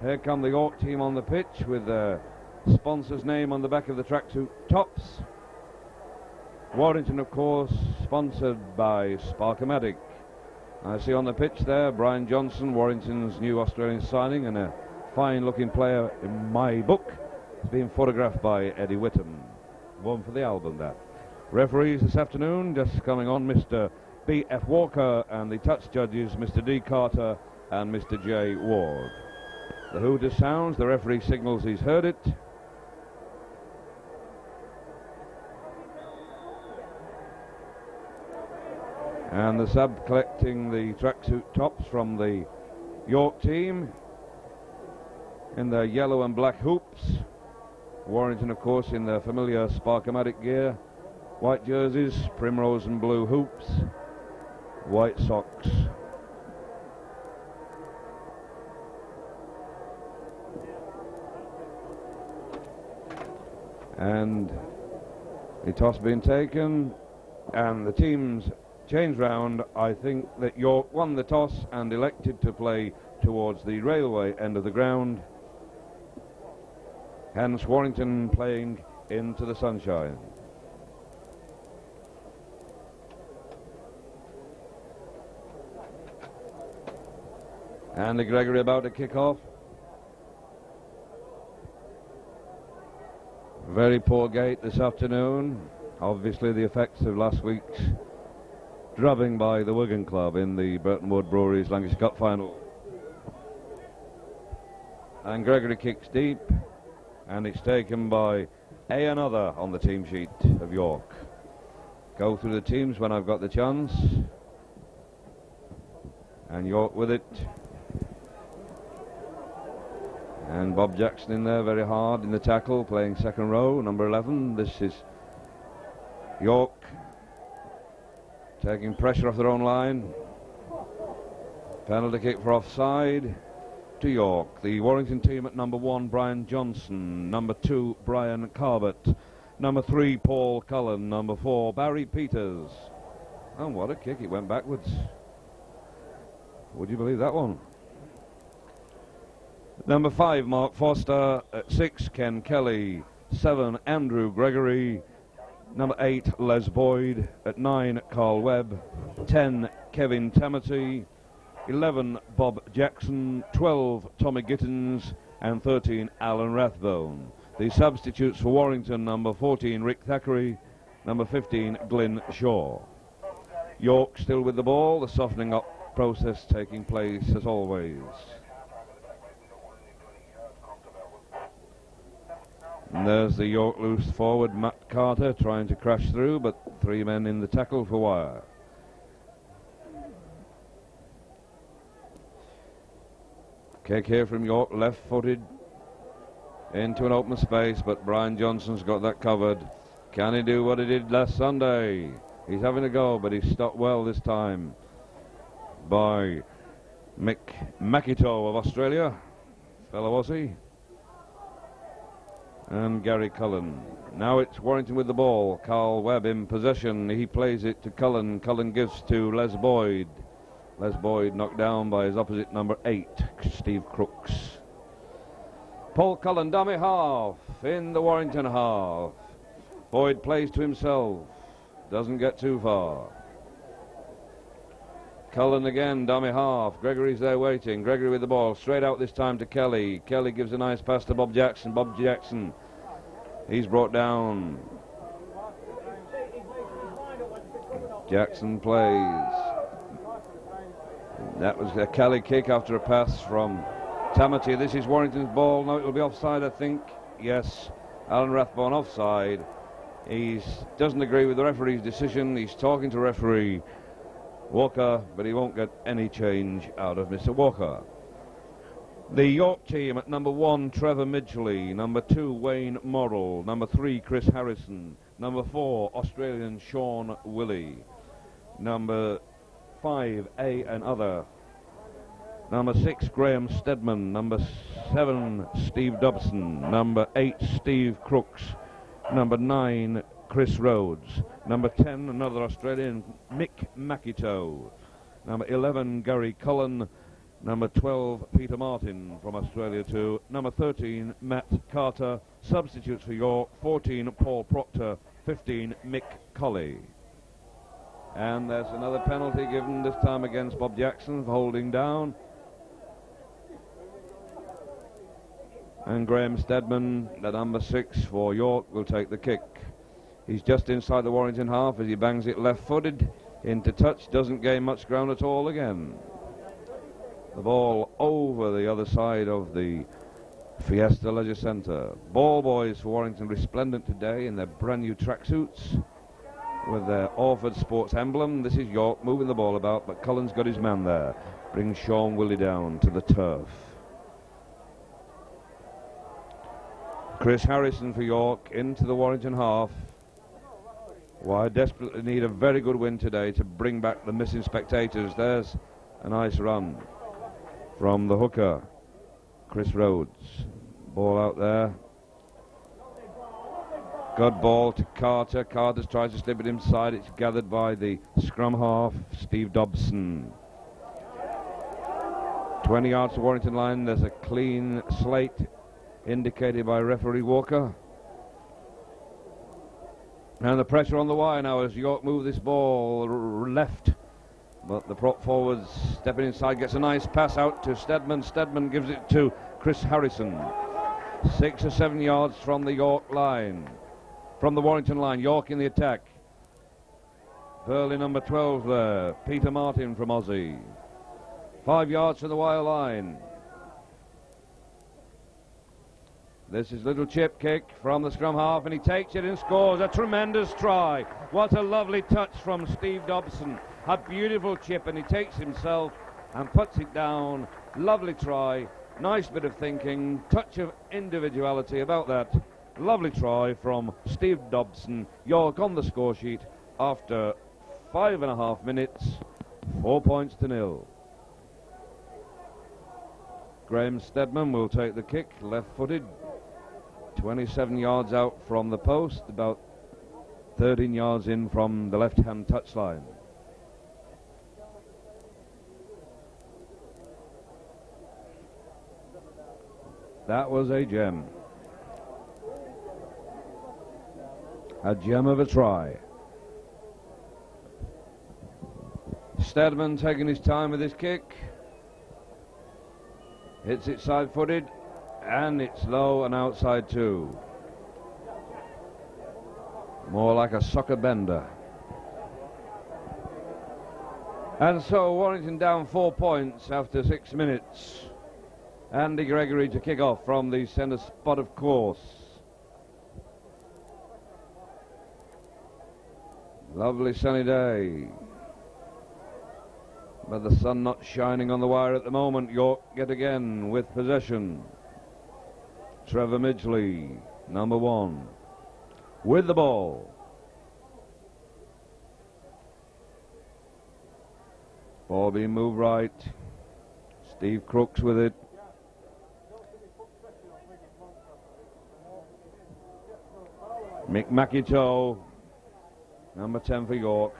Here come the York team on the pitch with the sponsor's name on the back of the tracksuit tops. Warrington, of course, sponsored by Sparkomatic. I see on the pitch there Brian Johnson, Warrington's new Australian signing, and a fine-looking player in my book. It's been photographed by Eddie Whittam. One for the album, that. Referees this afternoon, just coming on, Mr. B.F. Walker, and the touch judges, Mr. D. Carter and Mr. J. Ward. The hooter sounds, the referee signals he's heard it. And the sub collecting the tracksuit tops from the York team in their yellow and black hoops. Warrington, of course, in their familiar Sparkomatic gear. White jerseys, primrose and blue hoops, white socks. And the toss being taken, and the teams changed round. I think that York won the toss and elected to play towards the railway end of the ground. Hence Warrington playing into the sunshine. Andy Gregory about to kick off. Very poor gate this afternoon. Obviously the effects of last week's drubbing by the Wigan Club in the Burton Wood Brewery's Lancashire Cup final. And Gregory kicks deep, and it's taken by another on the team sheet of York. Go through the teams when I've got the chance. And York with it. And Bob Jackson in there very hard in the tackle, playing second row, number 11. This is York taking pressure off their own line. Penalty kick for offside to York. The Warrington team at number 1, Brian Johnson. Number 2, Brian Carbett. Number 3, Paul Cullen. Number 4, Barry Peters. And what a kick, it went backwards. Would you believe that one? Number 5, Mark Foster. At 6, Ken Kelly. 7, Andrew Gregory. Number 8, Les Boyd. At 9, Carl Webb. 10, Kevin Tamati. 11, Bob Jackson. 12, Tommy Gittins. And 13, Alan Rathbone. The substitutes for Warrington: number 14, Rick Thackeray. Number 15, Glyn Shaw. York still with the ball, the softening up process taking place as always. And there's the York loose forward, Matt Carter, trying to crash through, but 3 men in the tackle for wire. Kick here from York, left-footed into an open space, but Brian Johnson's got that covered. Can he do what he did last Sunday? He's having a go, but he's stopped well this time by Mick Makito of Australia, fellow Aussie, and Gary Cullen. Now it's Warrington with the ball. Carl Webb in possession. He plays it to Cullen. Cullen gives to Les Boyd. Les Boyd knocked down by his opposite, number 8, Steve Crooks. Paul Cullen, dummy half, in the Warrington half. Boyd plays to himself. Doesn't get too far. Cullen again, dummy half. Gregory's there waiting. Gregory with the ball. Straight out this time to Kelly. Kelly gives a nice pass to Bob Jackson. Bob Jackson, he's brought down. Jackson plays. That was a Kelly kick after a pass from Tamati. This is Warrington's ball. No, it will be offside, I think. Yes, Alan Rathbone offside. He doesn't agree with the referee's decision. He's talking to referee Walker, but he won't get any change out of Mr. Walker. The York team at number 1, Trevor Midgley. Number 2, Wayne Morrill. Number 3, Chris Harrison. Number 4, Australian Sean Willey. Number 5, and other. Number 6, Graham Stedman. Number 7, Steve Dobson. Number 8, Steve Crooks. Number 9, Chris Rhodes. Number 10, another Australian, Mick Makito. Number 11, Gary Cullen. Number 12, Peter Martin from Australia 2. Number 13, Matt Carter. Substitutes for York, 14, Paul Proctor. 15, Mick Colley. And there's another penalty given, this time against Bob Jackson for holding down. And Graham Steadman, the number 6 for York, will take the kick. He's just inside the Warrington half as he bangs it left-footed into touch. Doesn't gain much ground at all again. The ball over the other side of the Fiesta Leisure Centre. Ball boys for Warrington resplendent today in their brand new tracksuits with their Orford Sports emblem. This is York moving the ball about, but Cullen's got his man there. Brings Sean Willie down to the turf. Chris Harrison for York into the Warrington half. Why, desperately need a very good win today to bring back the missing spectators. There's a nice run from the hooker, Chris Rhodes. Ball out there. Good ball to Carter. Carter tries to slip it inside. It's gathered by the scrum half, Steve Dobson. 20 yards to Warrington line. There's a clean slate indicated by referee Walker. And the pressure on the wire now as York move this ball left. But the prop forwards stepping inside, gets a nice pass out to Steadman. Steadman gives it to Chris Harrison. 6 or 7 yards from the York line. From the Warrington line, York in the attack. Burley number 12 there, Peter Martin from Aussie. 5 yards from the wire line. This is little chip kick from the scrum half, and he takes it and scores a tremendous try. What a lovely touch from Steve Dobson. A beautiful chip, and he takes himself and puts it down. Lovely try, nice bit of thinking, touch of individuality about that. Lovely try from Steve Dobson. York on the score sheet after 5.5 minutes, 4 points to 0. Graham Steadman will take the kick, left-footed. 27 yards out from the post, about 13 yards in from the left-hand touchline. That was a gem. A gem of a try. Steadman taking his time with his kick. Hits it side-footed, and it's low and outside too. More like a soccer bender. And so Warrington down 4 points after 6 minutes. Andy Gregory to kick off from the centre spot of course. Lovely sunny day, but the sun not shining on the wire at the moment. York yet again with possession. Trevor Midgley, number 1, with the ball. Ball being moved right. Steve Crooks with it. Mick McIntosh, number 10 for York,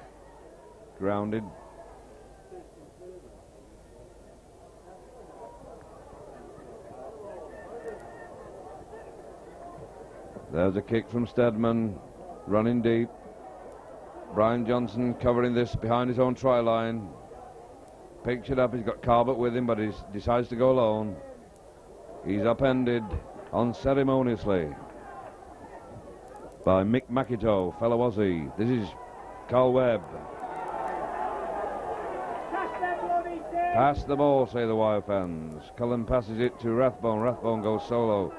grounded. There's a kick from Steadman, running deep. Brian Johnson covering this behind his own try line. Picks it up, he's got Carbot with him, but he decides to go alone. He's upended unceremoniously by Mick McIntosh, fellow Aussie. This is Carl Webb. Pass the ball, say the Wire fans. Cullen passes it to Rathbone. Rathbone goes solo.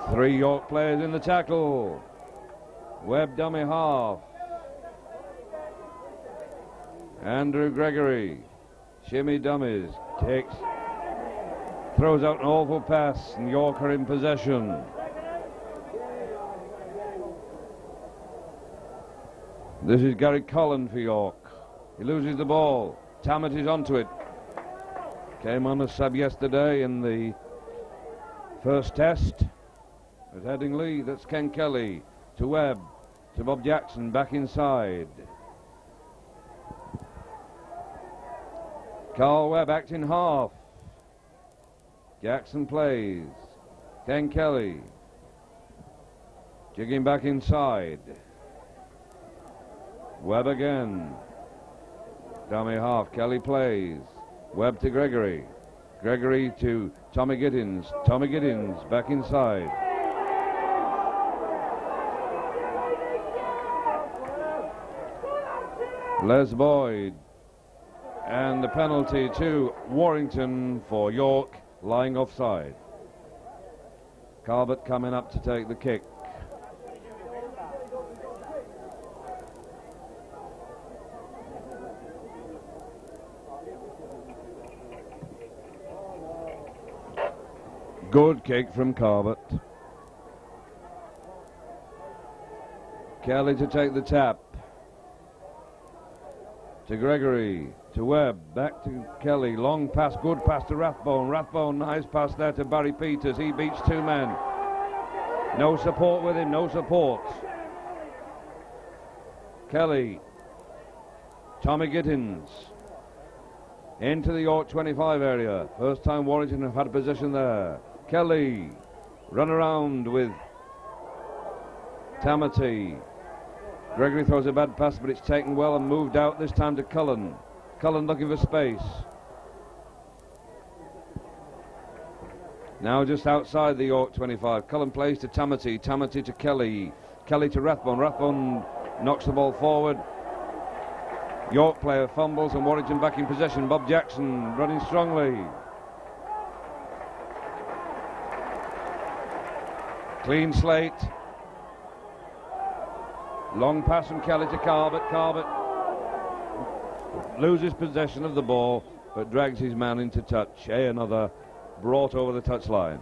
3 York players in the tackle. Webb dummy half. Andrew Gregory, shimmy dummies, throws out an awful pass, and York are in possession. This is Gary Cullen for York. He loses the ball. Tammet is onto it. Came on a sub yesterday in the first test at Headingley. That's Ken Kelly to Webb, to Bob Jackson, back inside. Carl Webb acting half. Jackson plays. Ken Kelly. Jigging back inside. Webb again. Dummy half. Kelly plays. Webb to Gregory. Gregory to Tommy Giddins. Tommy Giddins back inside. Les Boyd. And the penalty to Warrington for York, lying offside. Carbett coming up to take the kick. Good kick from Carbett. Kelly to take the tap. To Gregory, to Webb, back to Kelly, long pass, good pass to Rathbone. Rathbone, nice pass there to Barry Peters. He beats two men. No support with him, no support. Kelly, Tommy Giddins, into the York 25 area. First time Warrington have had a position there. Kelly, run around with Tamati. Gregory throws a bad pass, but it's taken well and moved out this time to Cullen. Cullen looking for space. Now just outside the York 25. Cullen plays to Tamati. Tamati to Kelly. Kelly to Rathbone. Rathbone knocks the ball forward. York player fumbles and Warrington back in possession. Bob Jackson running strongly. Clean slate. Long pass from Kelly to Carbett. Carbett loses possession of the ball, but drags his man into touch. Another brought over the touchline.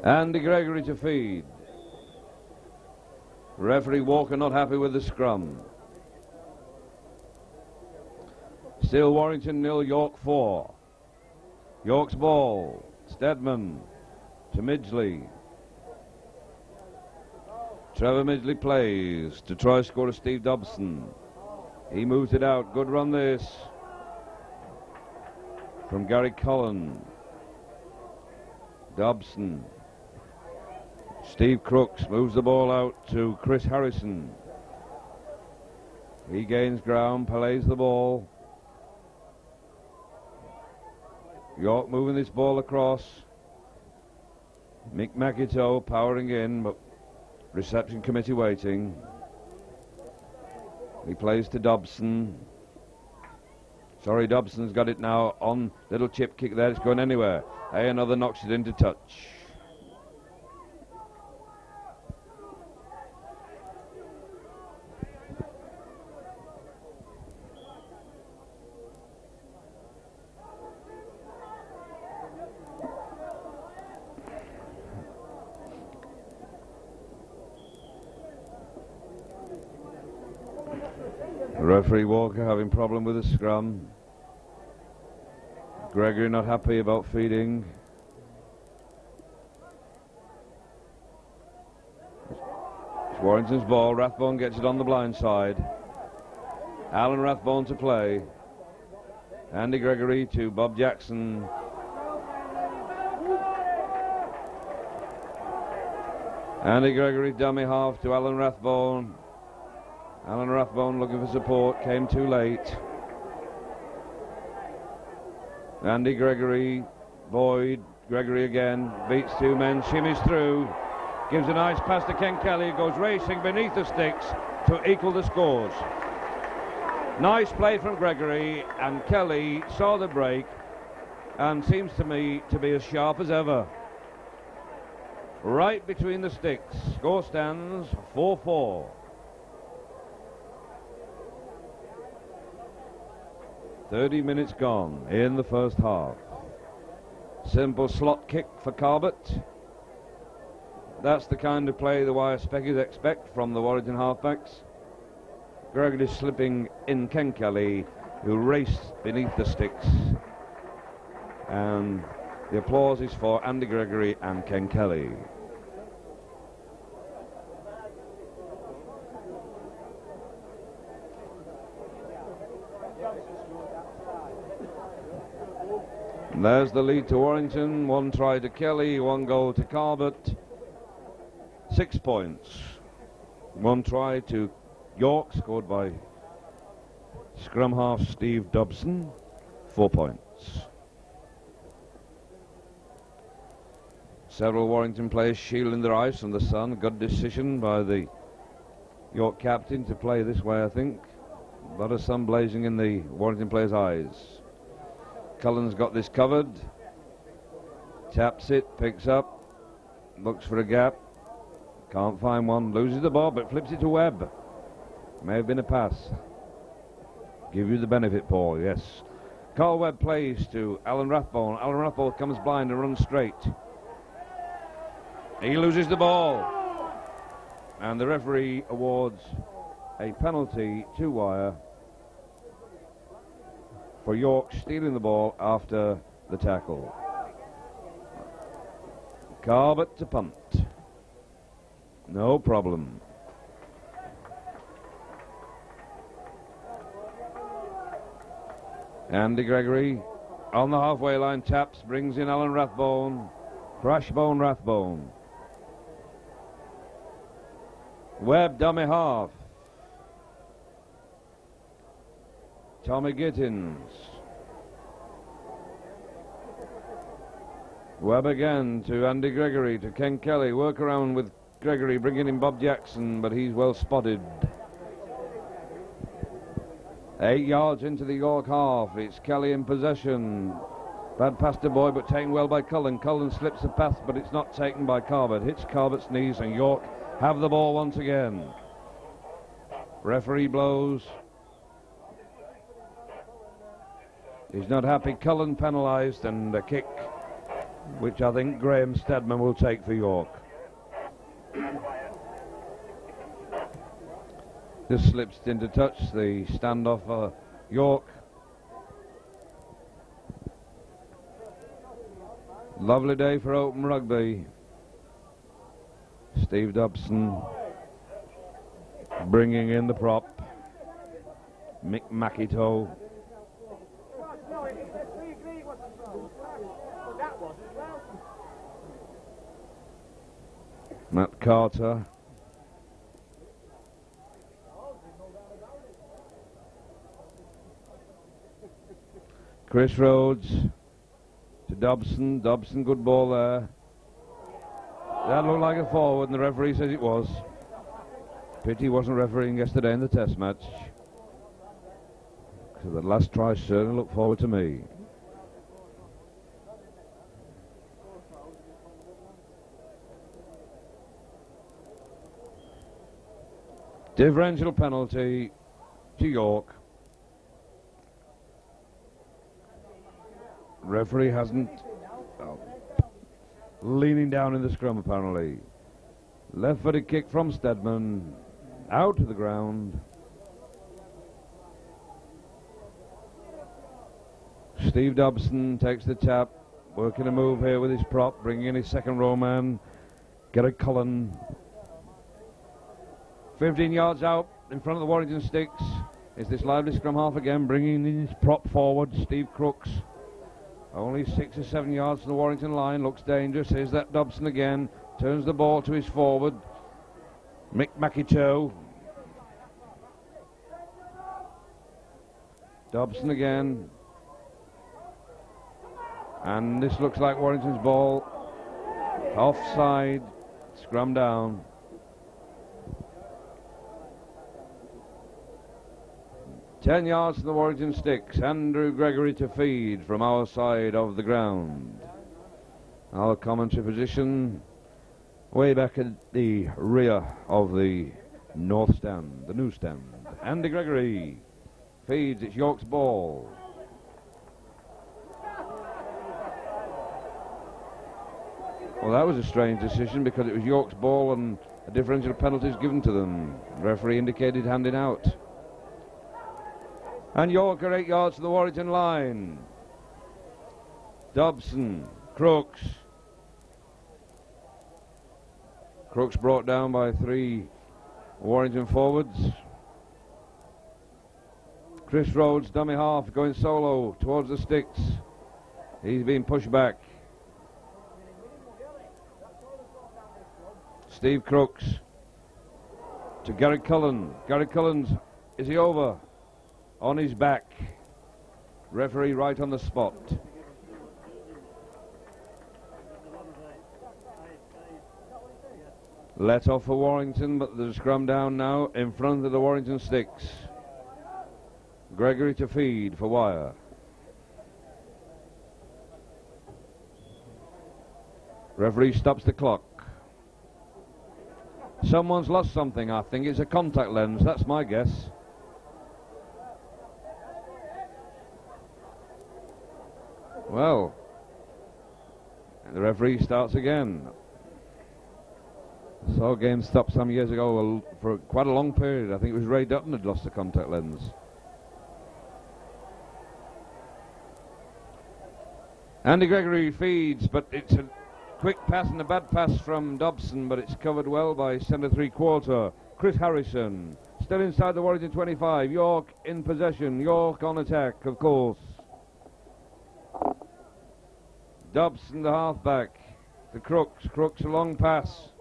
Andy Gregory to feed. Referee Walker not happy with the scrum. Still Warrington 0, York 4. York's ball. Steadman to Midgley. Trevor Midgley plays to try score to Steve Dobson. He moves it out. Good run this from Gary Cullen. Dobson. Steve Crooks moves the ball out to Chris Harrison. He gains ground, plays the ball. York moving this ball across. Mick McIntoe powering in, but reception committee waiting. He plays to Dobson. Sorry, Dobson's got it now on little chip kick there. It's going anywhere. Hey, another knocks it into touch. Referee Walker having problem with the scrum. Gregory not happy about feeding. It's Warrington's ball. Rathbone gets it on the blind side. Alan Rathbone to play. Andy Gregory to Bob Jackson. Andy Gregory dummy half to Alan Rathbone. Alan Rathbone looking for support, came too late. Andy Gregory, Boyd, Gregory again, beats two men, shimmies through, gives a nice pass to Ken Kelly, goes racing beneath the sticks to equal the scores. Nice play from Gregory, and Kelly saw the break and seems to me to be as sharp as ever. Right between the sticks, score stands 4-4. 30 minutes gone in the first half. Simple slot kick for Carbett. That's the kind of play the wire speckies expect from the Warrington halfbacks. Gregory slipping in Ken Kelly, who raced beneath the sticks And the applause is for Andy Gregory and Ken Kelly. And there's the lead to Warrington. 1 try to Kelly, 1 goal to Carbett. 6 points. 1 try to York, scored by scrum half Steve Dobson. 4 points. Several Warrington players shielding their eyes from the sun. Good decision by the York captain to play this way, I think. A lot of sun blazing in the Warrington players' eyes. Cullen's got this covered. Taps it, picks up, looks for a gap. Can't find one, loses the ball, but flips it to Webb. May have been a pass. Give you the benefit, Paul, yes. Carl Webb plays to Alan Rathbone. Alan Rathbone comes blind and runs straight. He loses the ball. And the referee awards a penalty to wire for York stealing the ball after the tackle. Carbett to punt. No problem. Andy Gregory on the halfway line, taps, brings in Alan Rathbone. Crashbone Rathbone. Webb dummy half. Tommy Gittins. Webb again to Andy Gregory, to Ken Kelly. Work around with Gregory, bringing in Bob Jackson, but he's well spotted. 8 yards into the York half. It's Kelly in possession. Bad pass to Boy, but taken well by Cullen. Cullen slips the pass, but it's not taken by Carbett. Hits Carbett's knees, and York have the ball once again. Referee blows. He's not happy. Cullen penalised, and a kick, which I think Graham Stedman will take for York. Just slips into touch, the standoff for York. Lovely day for open rugby. Steve Dobson bringing in the prop. Mick Makito. Matt Carter. Chris Rhodes to Dobson. Dobson, good ball there. That looked like a forward, and the referee says it was. Pity wasn't refereeing yesterday in the test match. So the last try certainly looked forward to me. Differential penalty to York. Referee hasn't. Leaning down in the scrum apparently. Left-footed kick from Stedman. Out to the ground. Steve Dobson takes the tap. Working a move here with his prop. Bringing in his second row man. Garrett Cullen. 15 yards out in front of the Warrington sticks. Is this lively scrum half again. Bringing in his prop forward. Steve Crooks. Only 6 or 7 yards from the Warrington line. Looks dangerous. Here's that Dobson again. Turns the ball to his forward. Mick Makito. Dobson again. And this looks like Warrington's ball. Offside. Scrum down. 10 yards to the Warrington sticks. Andrew Gregory to feed from our side of the ground. Our commentary position way back at the rear of the north stand, the new stand. Andy Gregory feeds. It's York's ball. Well, that was a strange decision because it was York's ball and a differential penalty is given to them. The referee indicated handing out. And York are 8 yards to the Warrington line. Dobson, Crooks. Crooks brought down by 3 Warrington forwards. Chris Rhodes, dummy half, going solo towards the sticks. He's being pushed back. Steve Crooks to Gary Cullen. Gary Cullen's, is he over? On his back. Referee right on the spot. Let off for Warrington, but there's a scrum down now in front of the Warrington sticks. Gregory to feed for Wire. Referee stops the clock. Someone's lost something, I think. It's a contact lens, that's my guess. Well, and the referee starts again. Saw a game stop some years ago for quite a long period. I think it was Ray Dutton had lost the contact lens. Andy Gregory feeds, but it's a quick pass and a bad pass from Dobson, but it's covered well by centre 3/4. Chris Harrison, still inside the Warrington 25. York in possession. York on attack, of course. Dobson, the halfback. To Crooks. Crooks, a long pass.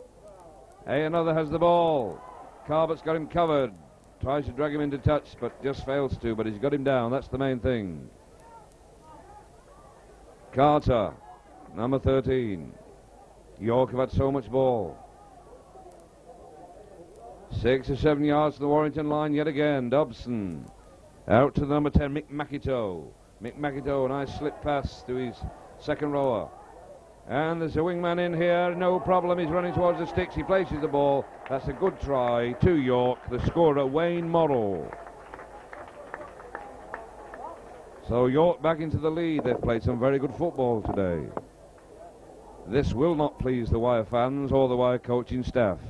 Another has the ball. Carbert's got him covered. Tries to drag him into touch, but just fails to. But he's got him down. That's the main thing. Carter, number 13. York have had so much ball. 6 or 7 yards to the Warrington line yet again. Dobson out to the number 10, Mick McIntoe. Mick McIntoe, a nice slip pass to his second rower. And there's a wingman in here, no problem, he's running towards the sticks, he places the ball. That's a good try to York, the scorer Wayne Morrill. So York back into the lead. They've played some very good football today. This will not please the Wire fans or the Wire coaching staff.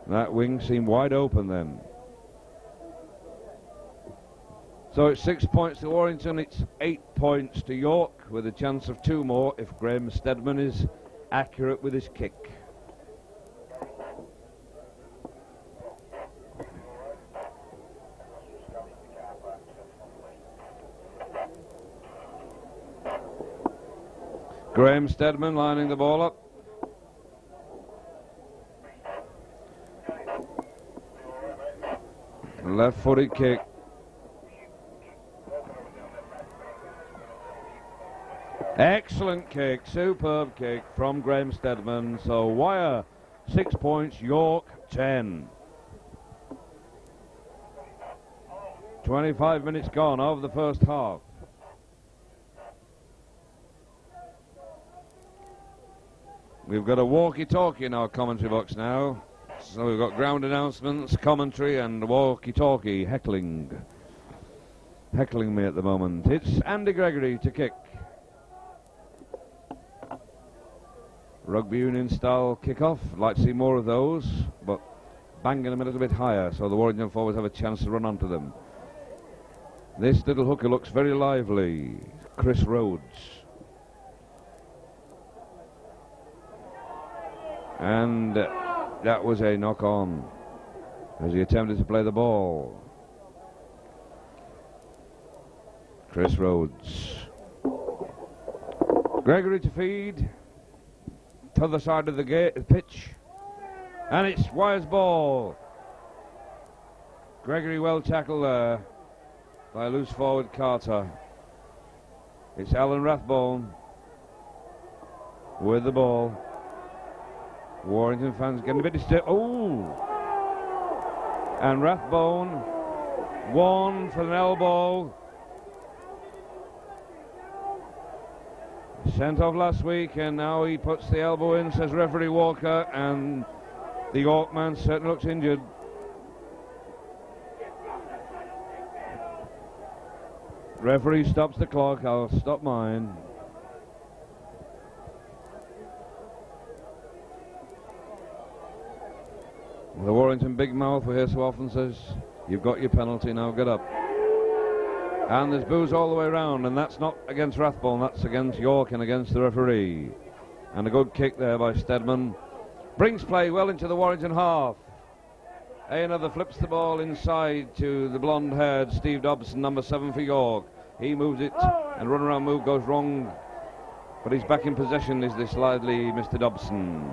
That wing seemed wide open then. So it's 6 points to Warrington, it's 8 points to York, with a chance of 2 more if Graham Steadman is accurate with his kick. Graham Steadman lining the ball up. Left-footed kick. Excellent kick, superb kick from Graham Steadman. So Wire 6 points, York 10. 25 minutes gone of the first half. We've got a walkie-talkie in our commentary box now. So we've got ground announcements, commentary and walkie-talkie heckling me at the moment. It's Andy Gregory to kick. Rugby union style kick-off. Like to see more of those, but banging them a little bit higher so the Warrington forwards have a chance to run onto them. This little hooker looks very lively. Chris Rhodes. And that was a knock-on as he attempted to play the ball. Chris Rhodes. Gregory to feed. To the side of the pitch. And it's Wire's ball. Gregory well tackled there by loose forward Carter. It's Alan Rathbone with the ball. Warrington fans getting a bit disturbed. Oh! And Rathbone, one for an elbow. Sent off last week, and now he puts the elbow in, says referee Walker, and the York man certainly looks injured. Referee stops the clock. I'll stop mine. The Warrington big mouth we hear so often says, you've got your penalty, now get up. And there's boos all the way round, and that's not against Rathbone, that's against York and against the referee. And a good kick there by Steadman. Brings play well into the Warrington half. Another flips the ball inside to the blonde-haired Steve Dobson, number 7 for York. He moves it, and run-around move goes wrong. But he's back in possession, is this lively Mr. Dobson.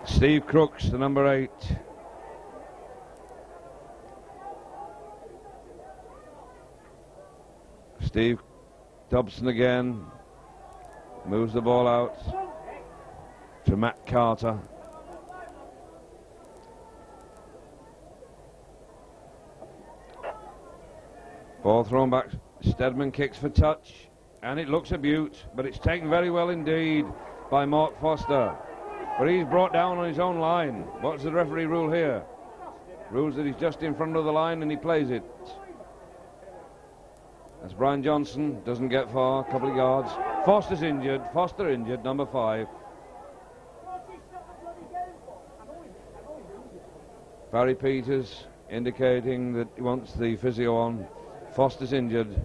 Steve Crooks, the number 8. Steve Dobson again. Moves the ball out to Matt Carter. Ball thrown back. Steadman kicks for touch, and it looks a beaut, but it's taken very well indeed by Mark Foster. But he's brought down on his own line. What's the referee rule here? Rules that he's just in front of the line and he plays it. That's Brian Johnson, doesn't get far, a couple of yards. Foster's injured, Foster injured, number 5. Barry Peters indicating that he wants the physio on. Foster's injured.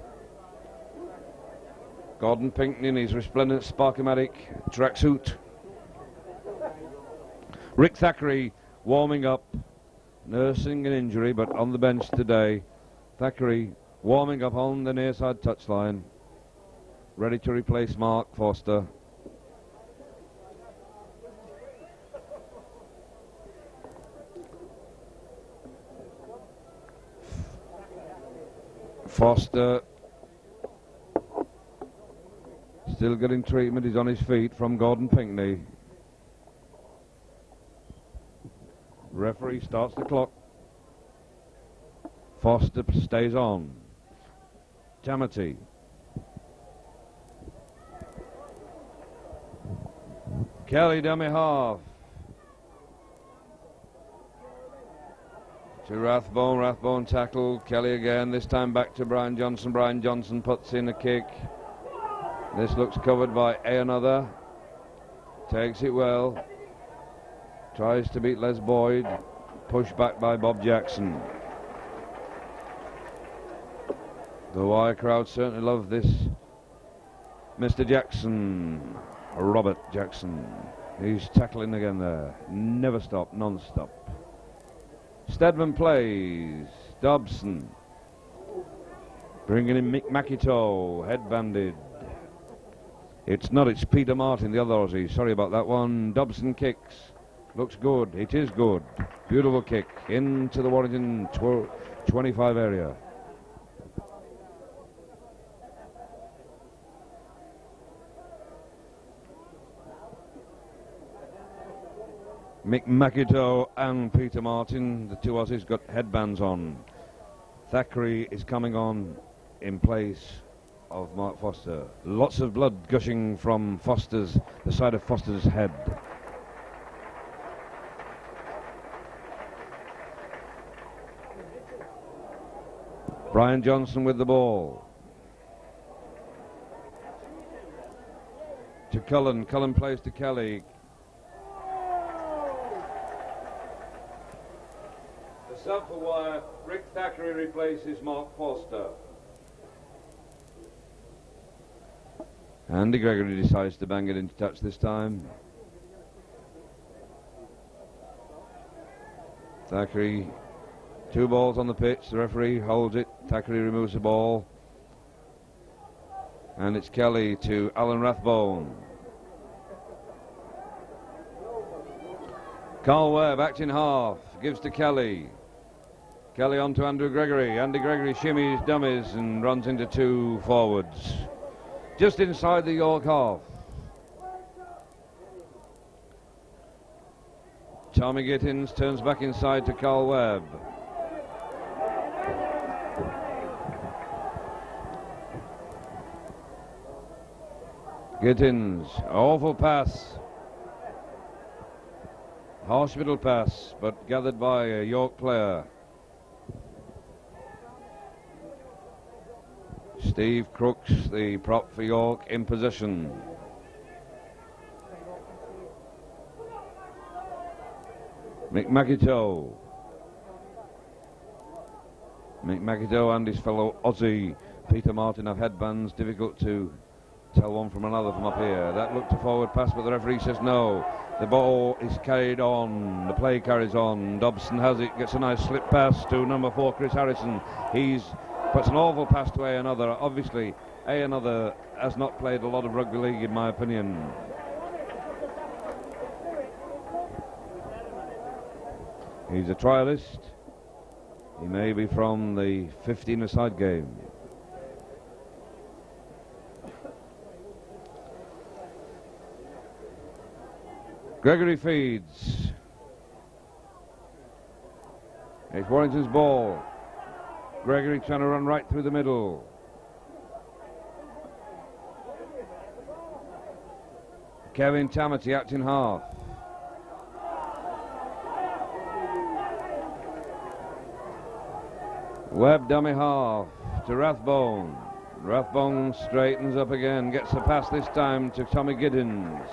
Gordon Pinkney in his resplendent Sparkomatic tracksuit. Rick Thackeray warming up, nursing an injury, but on the bench today. Thackeray warming up on the near side touchline, ready to replace Mark Foster. Foster still getting treatment. He's on his feet from Gordon Pinkney. Referee starts the clock. Foster stays on. Tamati. Kelly dummy half. To Rathbone. Rathbone tackle. Kelly again. This time back to Brian Johnson. Brian Johnson puts in a kick. This looks covered by another. Takes it well. Tries to beat Les Boyd. Pushed back by Bob Jackson. The wire crowd certainly love this Mr. Jackson. Robert Jackson. He's tackling again there. Never stop, non-stop. Steadman plays. Dobson. Bringing in Mick McIntosh, headbanded. It's not, it's Peter Martin, the other Aussie. Sorry about that one. Dobson kicks. Looks good. It is good. Beautiful kick into the Warrington 25 area. Mick McIntosh and Peter Martin, the two Aussies, got headbands on. Thackeray is coming on in place of Mark Foster. Lots of blood gushing from the side of Foster's head. Brian Johnson with the ball. To Cullen. Cullen plays to Kelly. The sub for wire. Rick Thackeray replaces Mark Foster. Andy Gregory decides to bang it into touch this time. Thackeray, 2 balls on the pitch. The referee holds it. Thackeray removes the ball. And it's Kelly to Alan Rathbone. Carl Webb, acting half, gives to Kelly. Kelly on to Andrew Gregory. Andy Gregory shimmies, dummies, and runs into 2 forwards. Just inside the York half. Tommy Gittins turns back inside to Carl Webb. Gittins, awful pass. Hospital pass, but gathered by a York player. Steve Crooks, the prop for York, in position. Mick McIntosh. Mick McIntyre and his fellow Aussie Peter Martin have headbands. Difficult to tell one from another from up here. That looked a forward pass, but the referee says no. The ball is carried on. The play carries on. Dobson has it, gets a nice slip pass to number 4, Chris Harrison. He's puts an awful pass to another. Obviously, another has not played a lot of rugby league, in my opinion. He's a trialist. He may be from the 15-a-side game. Gregory feeds. It's Warrington's ball. Gregory trying to run right through the middle. Kevin Tamati acting half. Webb dummy half to Rathbone. Rathbone straightens up again, gets the pass this time to Tommy Giddens.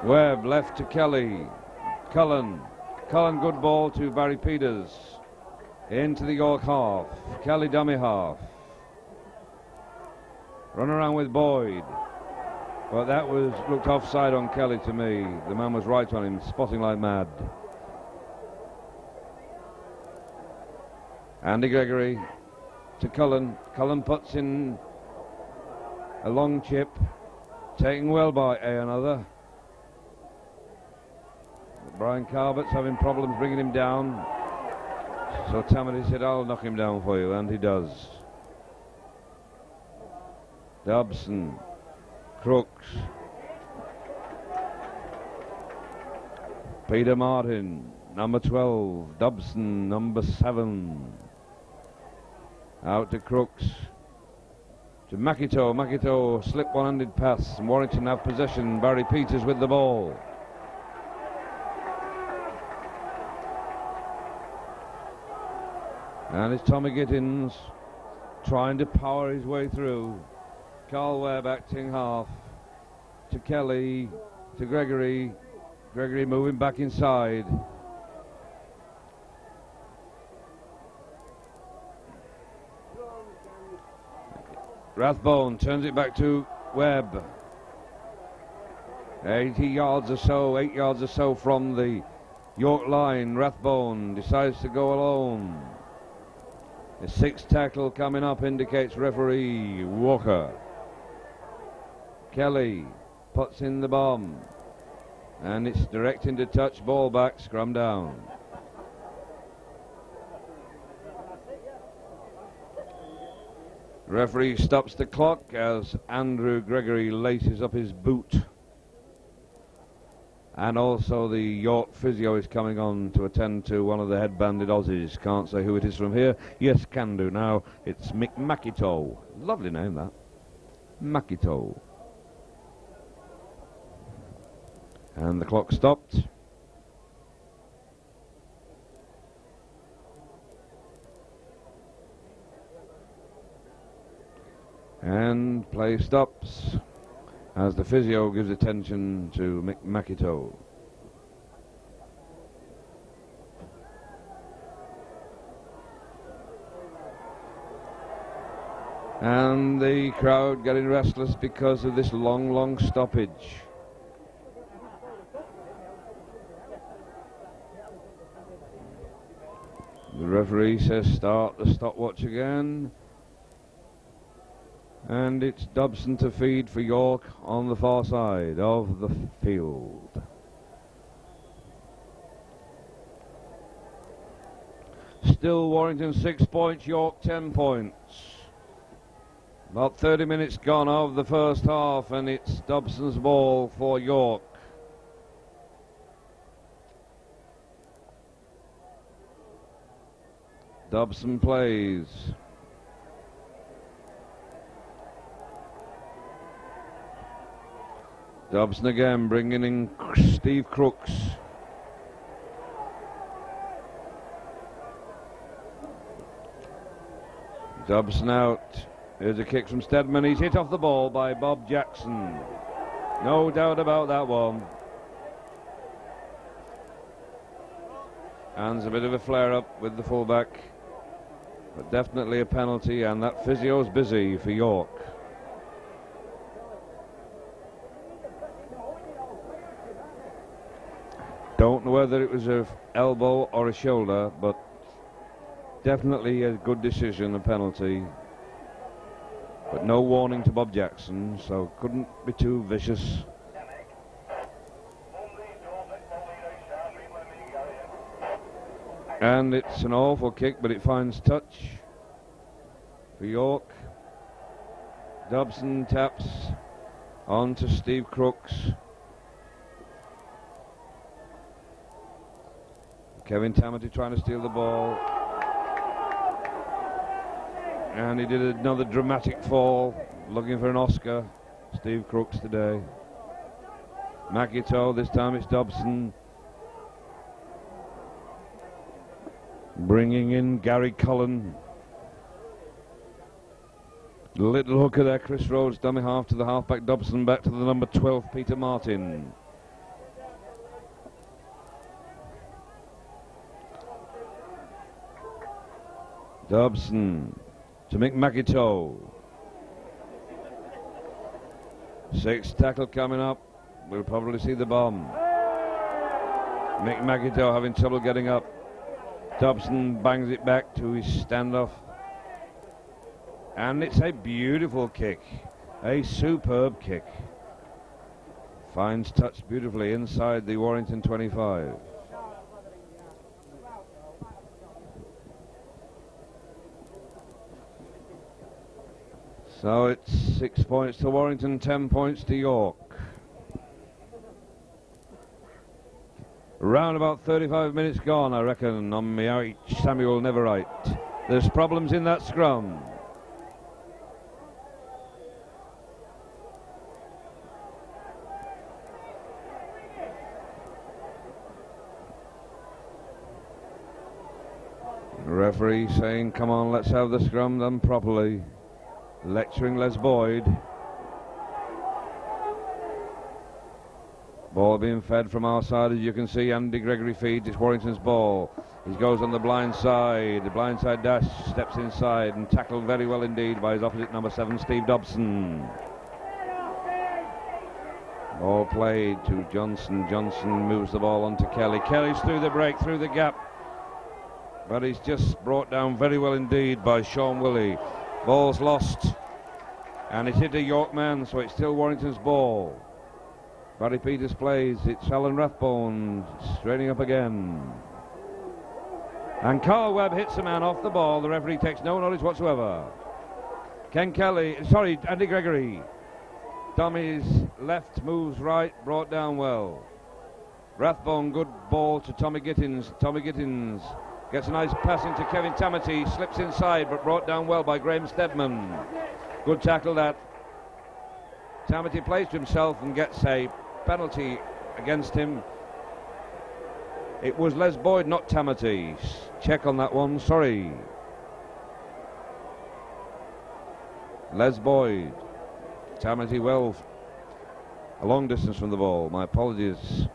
Webb left to Kelly. Cullen, good ball to Barry Peters. Into the York half. Kelly dummy half. Run around with Boyd. Well, that looked offside on Kelly to me. The man was right on him, spotting like mad. Andy Gregory to Cullen. Cullen puts in a long chip. Taken well by another. Brian Carbert's having problems bringing him down. So Tamati said, I'll knock him down for you, and he does. Dobson. Crooks. Peter Martin, number 12. Dobson, number 7. Out to Crooks. To Makito. Makito slip one-handed pass. And Warrington have possession. Barry Peters with the ball. And it's Tommy Giddens trying to power his way through. Carl Webb acting half. To Kelly. To Gregory. Gregory moving back inside. Rathbone turns it back to Webb. 8 yards or so from the York line. Rathbone decides to go alone. The 6th tackle coming up indicates referee Walker. Kelly puts in the bomb. And it's direct into touch, ball back, scrum down. Referee stops the clock as Andrew Gregory laces up his boot. And also the York physio is coming on to attend to one of the headbanded Aussies. Can't say who it is from here. Yes, can do now. It's Mick Makito. Lovely name, that. Makito. And the clock stopped. And play stops as the physio gives attention to Mick Makito. And the crowd getting restless because of this long stoppage. The referee says start the stopwatch again. And it's Dobson to feed for York on the far side of the field. Still Warrington 6 points, York 10 points. About 30 minutes gone of the first half, and it's Dobson's ball for York. Dobson plays. Dobson again, bringing in Steve Crooks. Dobson out. Here's a kick from Stedman. He's hit off the ball by Bob Jackson. No doubt about that one. And there's a bit of a flare-up with the fullback. But definitely a penalty, and that physio's busy for York. Don't know whether it was an elbow or a shoulder, but definitely a good decision, a penalty. But no warning to Bob Jackson, so couldn't be too vicious. And it's an awful kick, but it finds touch for York. Dobson taps on to Steve Crooks. Kevin Tamati trying to steal the ball. And he did another dramatic fall, looking for an Oscar. Steve Crooks today. Makito, this time it's Dobson. Bringing in Gary Cullen. Little hooker there, Chris Rhodes, dummy half to the halfback Dobson, back to the number 12, Peter Martin. Dobson to Mick Makito. Sixth tackle coming up. We'll probably see the bomb. Mick Makito having trouble getting up. Dobson bangs it back to his standoff. And it's a beautiful kick. A superb kick. Finds touch beautifully inside the Warrington 25. So it's 6 points to Warrington, 10 points to York. Round about 35 minutes gone, I reckon, on me out, Samuel Neverright. There's problems in that scrum. The referee saying, come on, let's have the scrum done properly. Lecturing Les Boyd. Ball being fed from our side, as you can see. Andy Gregory feeds. It's Warrington's ball. He goes on the blind side. The blind side dash, steps inside and tackled very well indeed by his opposite number 7, Steve Dobson. Ball played to Johnson. Johnson moves the ball on to Kelly. Kelly's through the break, through the gap. But he's just brought down very well indeed by Sean Willey. Ball's lost. And it hit a York man, so it's still Warrington's ball. Barry Peters plays. It's Alan Rathbone straining up again. And Carl Webb hits a man off the ball. The referee takes no notice whatsoever. Andy Gregory. Tommy's left, moves right, brought down well. Rathbone, good ball to Tommy Gittins. Tommy Gittins gets a nice pass into Kevin Tamati, slips inside, but brought down well by Graham Stedman. Good tackle that. Tamati plays to himself and gets a penalty against him. It was Les Boyd, not Tamati. Check on that one, sorry. Les Boyd. Tamati well a long distance from the ball. My apologies.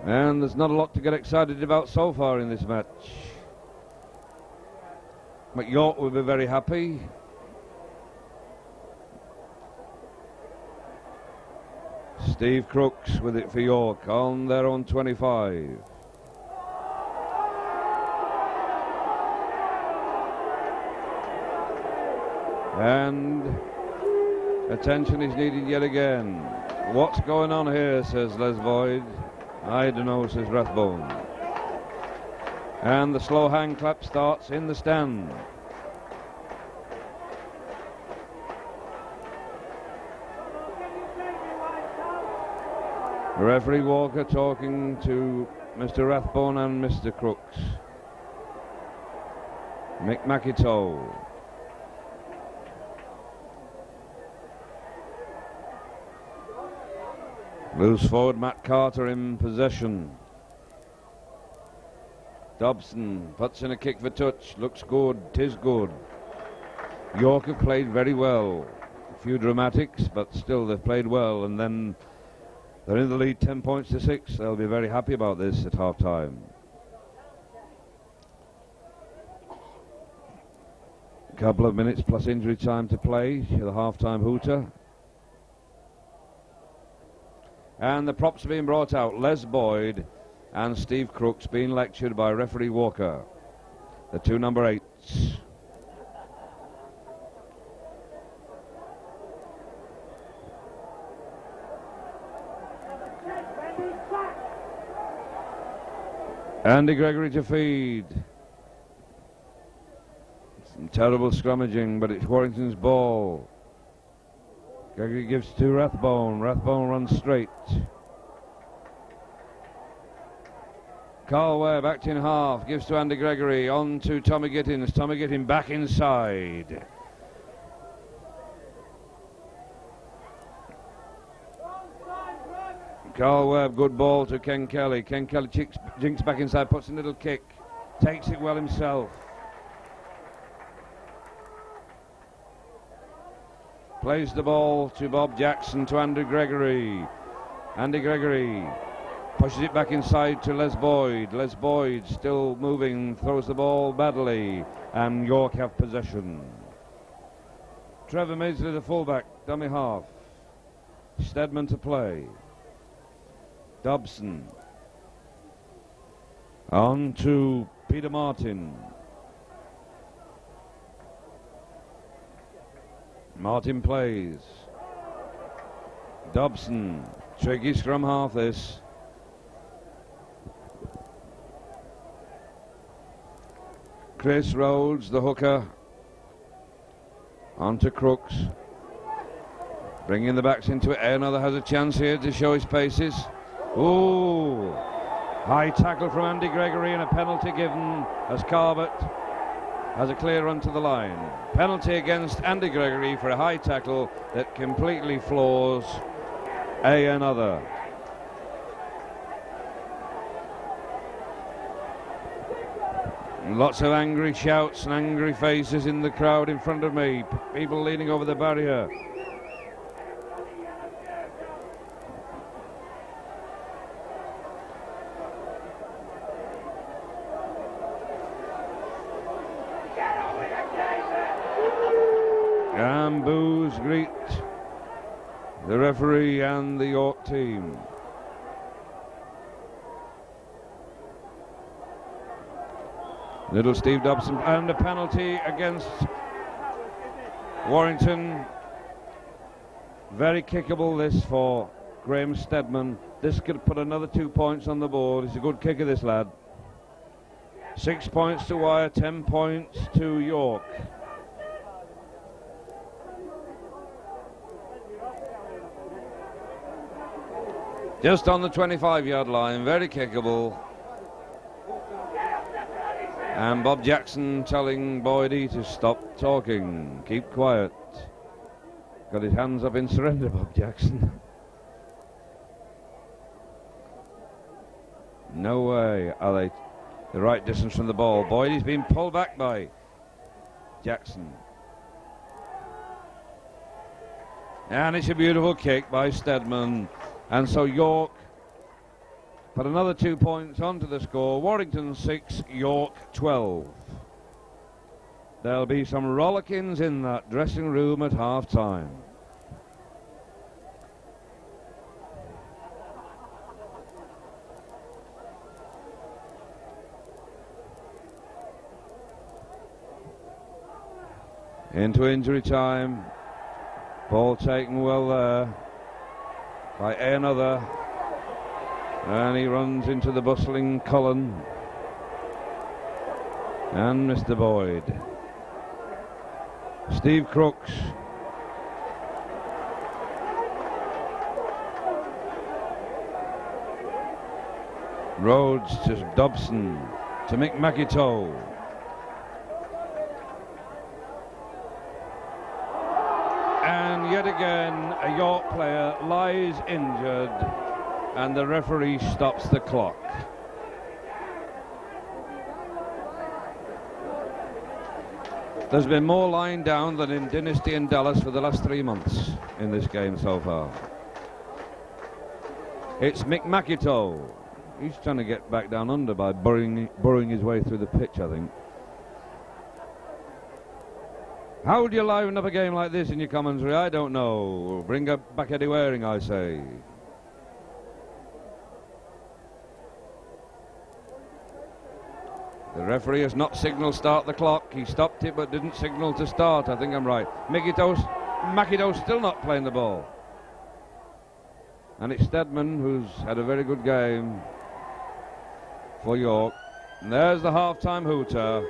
And there's not a lot to get excited about so far in this match. But York will be very happy. Steve Crooks with it for York on their own 25. And attention is needed yet again. What's going on here, says Les Boyd. I don't know, says Rathbone. And the slow hand clap starts in the stand. Referee Walker talking to Mr. Rathbone and Mr. Crooks. Mick Makito. Loose forward Matt Carter in possession. Dobson puts in a kick for touch. Looks good, 'tis good. York have played very well. A few dramatics, but still they've played well. And then They're in the lead 10 points to 6. They'll be very happy about this at half-time. A couple of minutes plus injury time to play, the half-time hooter. And the props are being brought out. Les Boyd and Steve Crooks being lectured by referee Walker. The two number 8s. Andy Gregory to feed. Some terrible scrummaging, but it's Warrington's ball. Gregory gives to Rathbone. Rathbone runs straight. Carl Webb acting half, gives to Andy Gregory, on to Tommy Gittins. Tommy Gittins back inside. Carl Webb, good ball to Ken Kelly. Ken Kelly jinks back inside, puts a little kick, takes it well himself. Plays the ball to Bob Jackson, to Andy Gregory. Andy Gregory pushes it back inside to Les Boyd. Les Boyd still moving, throws the ball badly, and York have possession. Trevor Maisley, the fullback, dummy half. Stedman to play. Dobson. On to Peter Martin. Martin plays. Dobson. Tricky scrum half this. Chris Rhodes, the hooker. On to Crooks. Bringing the backs into it. Another has a chance here to show his paces. Ooh. High tackle from Andy Gregory and a penalty given as Carbett has a clear run to the line. Penalty against Andy Gregory for a high tackle that completely floors another. Lots of angry shouts and angry faces in the crowd in front of me. People leaning over the barrier. And boos greet the referee and the York team. Little Steve Dobson, and a penalty against Warrington. Very kickable this for Graham Stedman. This could put another 2 points on the board. He's a good kicker, this lad. 6 points to Wire, 10 points to York. Just on the 25-yard line, very kickable. And Bob Jackson telling Boydie to stop talking, keep quiet. Got his hands up in surrender, Bob Jackson. No way are they the right distance from the ball. Boydie's been pulled back by Jackson. And it's a beautiful kick by Stedman. And so York put another 2 points onto the score. Warrington 6, York 12. There'll be some rollickings in that dressing room at half-time. Into injury time. Ball taken well there by another. And he runs into the bustling Cullen. And Mr. Boyd. Steve Crooks. Rhodes to Dobson. To Mick McIntosh. And yet again, a York player lies injured, and the referee stops the clock. There's been more lying down than in Dynasty in Dallas for the last 3 months in this game so far. It's Mick McIntyre. He's trying to get back down under by burrowing his way through the pitch, I think. How do you liven up a game like this in your commentary? I don't know. Bring back Eddie Waring, I say. The referee has not signalled start the clock. He stopped it but didn't signal to start. I think I'm right. McIntyre still not playing the ball. And it's Stedman who's had a very good game for York. And there's the half-time hooter.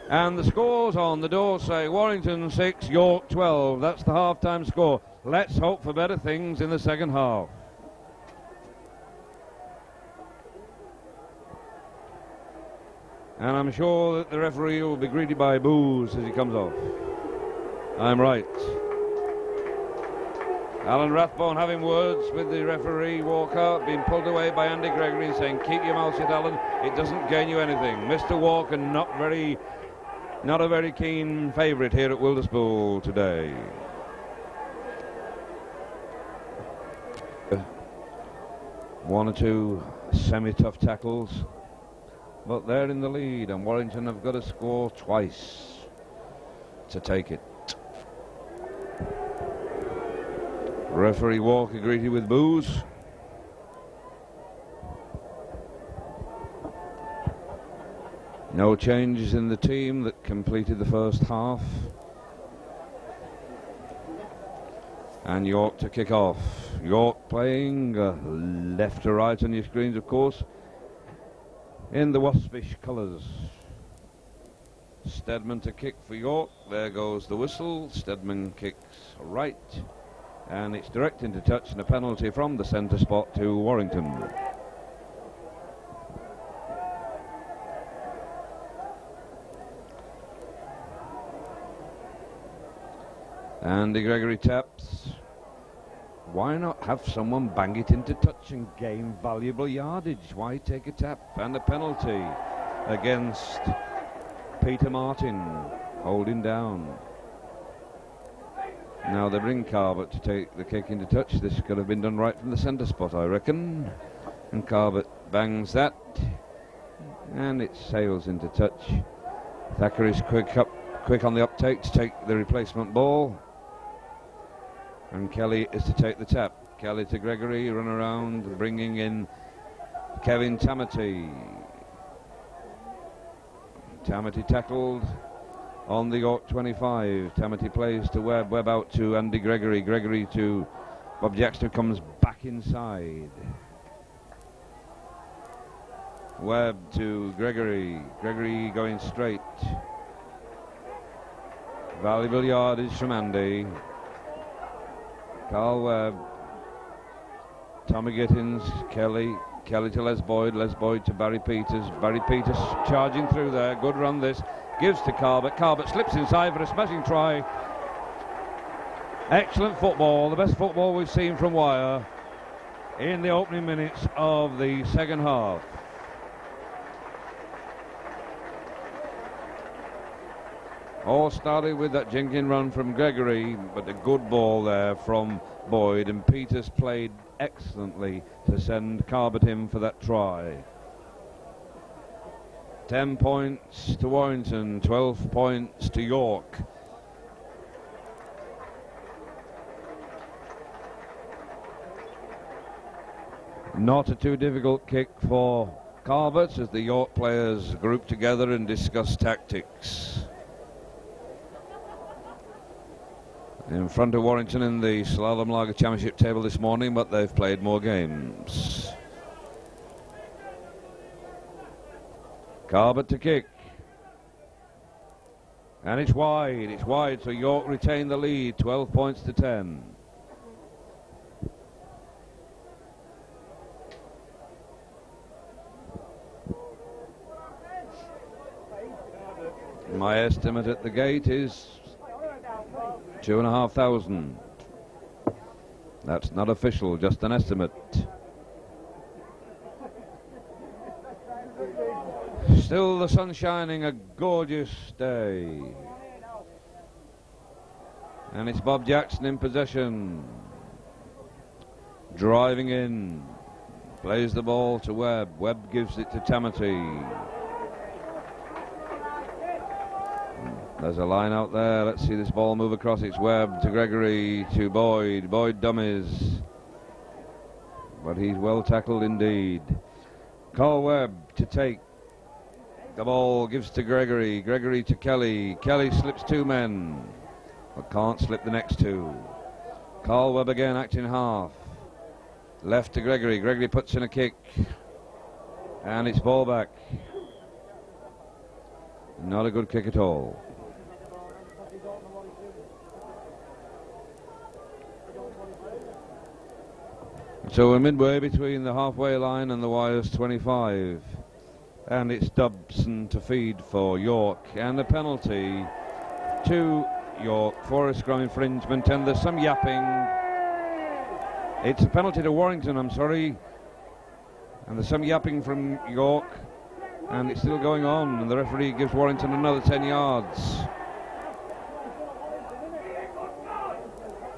And the scores on the door say Warrington 6, York 12. That's the half-time score. Let's hope for better things in the second half. And I'm sure that the referee will be greeted by boos as he comes off. I'm right. Alan Rathbone having words with the referee Walker, being pulled away by Andy Gregory and saying, keep your mouth shut, Alan, it doesn't gain you anything. Mr. Walker not a very keen favourite here at Wilderspool today. One or two semi-tough tackles. But they're in the lead, and Warrington have got to score twice to take it. Referee Walker greeted with boos. No changes in the team that completed the first half. And York to kick off. York playing left to right on your screens, of course, in the waspish colours. Stedman to kick for York. There goes the whistle. Stedman kicks right. And it's direct into touch and a penalty from the centre spot to Warrington. Andy Gregory taps. Why not have someone bang it into touch and gain valuable yardage? Why take a tap? And a penalty against Peter Martin, holding down. Now they bring Carbot to take the kick into touch. This could have been done right from the centre spot, I reckon. And Carbot bangs that, and it sails into touch. Thackeray's quick on the uptake to take the replacement ball. And Kelly is to take the tap. Kelly to Gregory, run around, bringing in Kevin Tamati. Tamati tackled on the York 25. Tamati plays to Webb. Webb out to Andy Gregory. Gregory to Bob Jackson, who comes back inside. Webb to Gregory. Gregory going straight. Valuable yardage from Andy. Carl Webb, Tommy Gittins, Kelly to Les Boyd to Barry Peters. Barry Peters charging through there. Good run this. Gives to Carbot. Carbot slips inside for a smashing try. Excellent football. The best football we've seen from Wyre in the opening minutes of the second half. All started with that jinking run from Gregory, but a good ball there from Boyd, and Peters played excellently to send Carbot in for that try. 10 points to Warrington, 12 points to York. Not a too difficult kick for Carbot as the York players group together and discuss tactics. In front of Warrington in the Slalom Lager Championship table this morning, but they've played more games. Carbot to kick. And it's wide, so York retain the lead, 12 points to 10. My estimate at the gate is 2,500. That's not official, just an estimate. Still the sun shining, a gorgeous day. And it's Bob Jackson in possession. Driving in. Plays the ball to Webb. Webb gives it to Tamati. There's a line out there. Let's see this ball move across. It's Webb to Gregory to Boyd. Boyd dummies. But he's well tackled indeed. Carl Webb to take. The ball gives to Gregory. Gregory to Kelly. Kelly slips two men, but can't slip the next two. Carl Webb again, acting half. Left to Gregory. Gregory puts in a kick. And it's ball back. Not a good kick at all. So we're midway between the halfway line and the wires 25. And it's Dobson to feed for York. And a penalty to York for a scrum infringement. And there's some yapping. It's a penalty to Warrington, I'm sorry. And there's some yapping from York. And it's still going on. And the referee gives Warrington another 10 yards.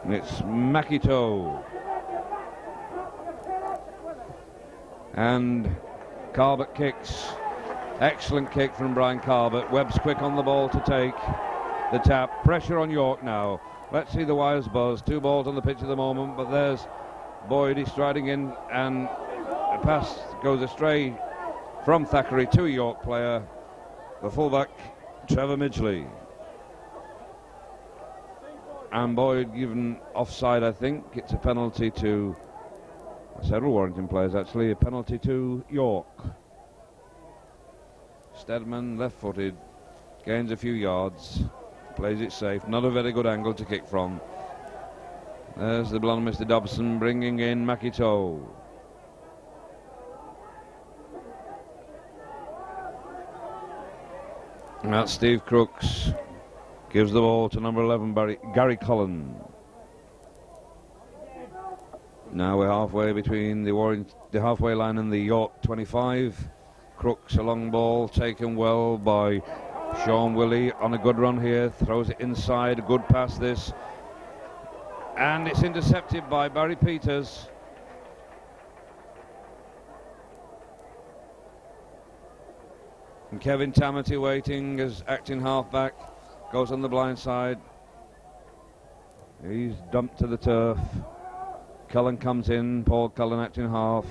And it's Makito. And Carbett kicks. Excellent kick from Brian Carbett. Webb's quick on the ball to take the tap. Pressure on York now. Let's see the wires buzz. Two balls on the pitch at the moment, but there's Boyd. He's striding in, and a pass goes astray from Thackeray to a York player, the fullback Trevor Midgley. And Boyd given offside, I think. It's a penalty to several Warrington players, actually. A penalty to York. Steadman, left-footed, gains a few yards, plays it safe. Not a very good angle to kick from. There's the blonde Mr. Dobson bringing in Makito. And that's Steve Crooks. Gives the ball to number 11, Gary Cullen. Now we're halfway between the halfway line and the York 25. Crooks, a long ball taken well by Sean Willey on a good run here. Throws it inside. A good pass this. And it's intercepted by Barry Peters. And Kevin Tamati waiting as acting halfback. Goes on the blind side. He's dumped to the turf. Cullen comes in. Paul Cullen acting half.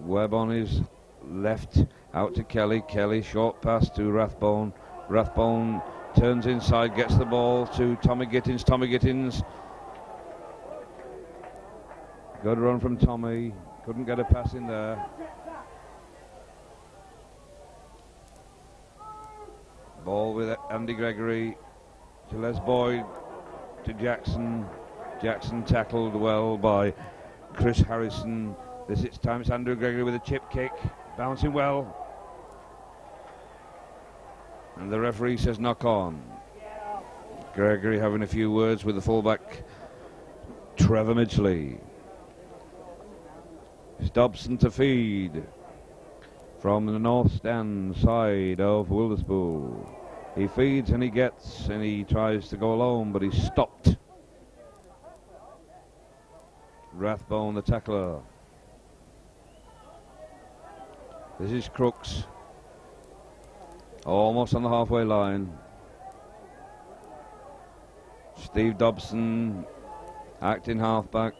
Webb on his left. Out to Kelly. Kelly short pass to Rathbone. Rathbone turns inside. Gets the ball to Tommy Gittins. Tommy Gittins. Good run from Tommy. Couldn't get a pass in there. Ball with Andy Gregory to Les Boyd to Jackson. Jackson tackled well by Chris Harrison. This time it's Andrew Gregory with a chip kick, bouncing well. And the referee says knock on. Gregory having a few words with the fullback Trevor Midgley. It's Dobson to feed from the north stand side of Wilderspool. He feeds and he gets and he tries to go alone, but he's stopped. Rathbone, the tackler. This is Crooks. Almost on the halfway line. Steve Dobson, acting halfback.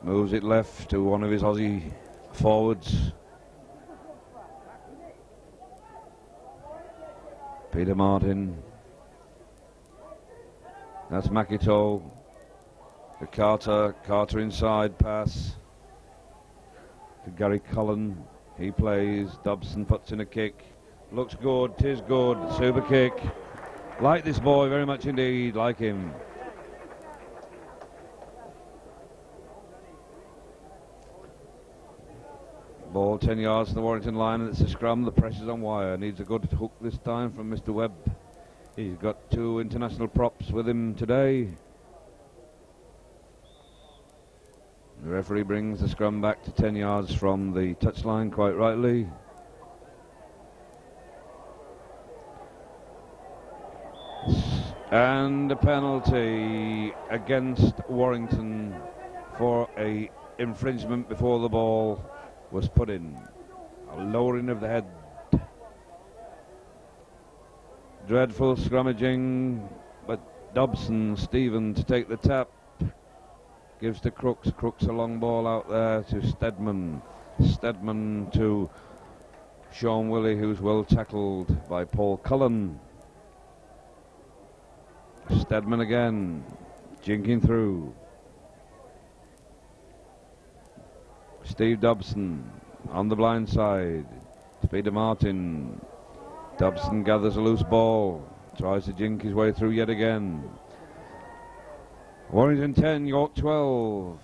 Moves it left to one of his Aussie forwards. Peter Martin. That's Makito. To Carter. Carter inside pass. To Gary Cullen. He plays. Dobson puts in a kick. Looks good. 'Tis good. Super kick. Like this boy very much indeed. Like him. Ball 10 yards to the Warrington line, and it's a scrum. The pressure's on wire. Needs a good hook this time from Mr. Webb. He's got two international props with him today. The referee brings the scrum back to 10 yards from the touchline, quite rightly. And a penalty against Warrington for a infringement before the ball was put in. A lowering of the head. Dreadful scrummaging, but Dobson, Stephen to take the tap. Gives to Crooks. Crooks a long ball out there to Steadman. Steadman to Sean Willey, who's well tackled by Paul Cullen. Steadman again, jinking through. Steve Dobson on the blind side. Peter Martin. Dobson gathers a loose ball, tries to jink his way through yet again. Warrington 10, York 12.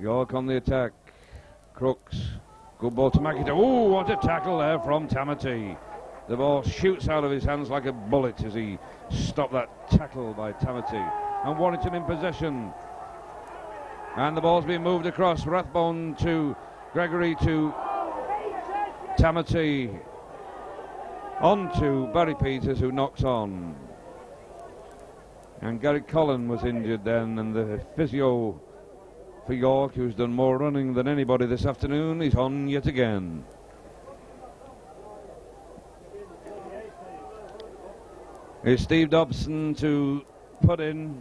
York on the attack. Crooks, good ball to McIntyre. Oh, what a tackle there from Tamati. The ball shoots out of his hands like a bullet as he stopped that tackle by Tamati. And Warrington in possession. And the ball's being moved across. Rathbone to Gregory to Tamati. On to Barry Peters, who knocks on. And Gary Cullen was injured then, and the physio for York, who's done more running than anybody this afternoon, is on yet again. Here's Steve Dobson to put in.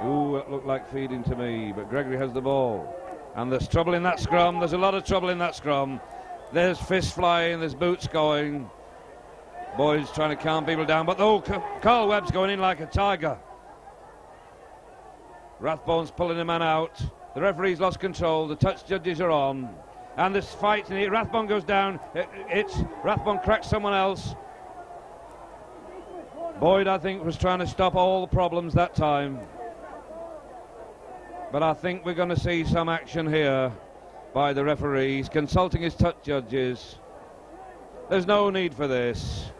Ooh, it looked like feeding to me, but Gregory has the ball. And there's trouble in that scrum. There's a lot of trouble in that scrum. There's fists flying, there's boots going. Boys trying to calm people down, but oh, Carl Webb's going in like a tiger. Rathbone's pulling a man out. The referee's lost control. The touch judges are on. And this fight, and Rathbone goes down. Rathbone cracks someone else. Boyd, I think, was trying to stop all the problems that time. But I think we're going to see some action here by the referee. He's consulting his touch judges. There's no need for this.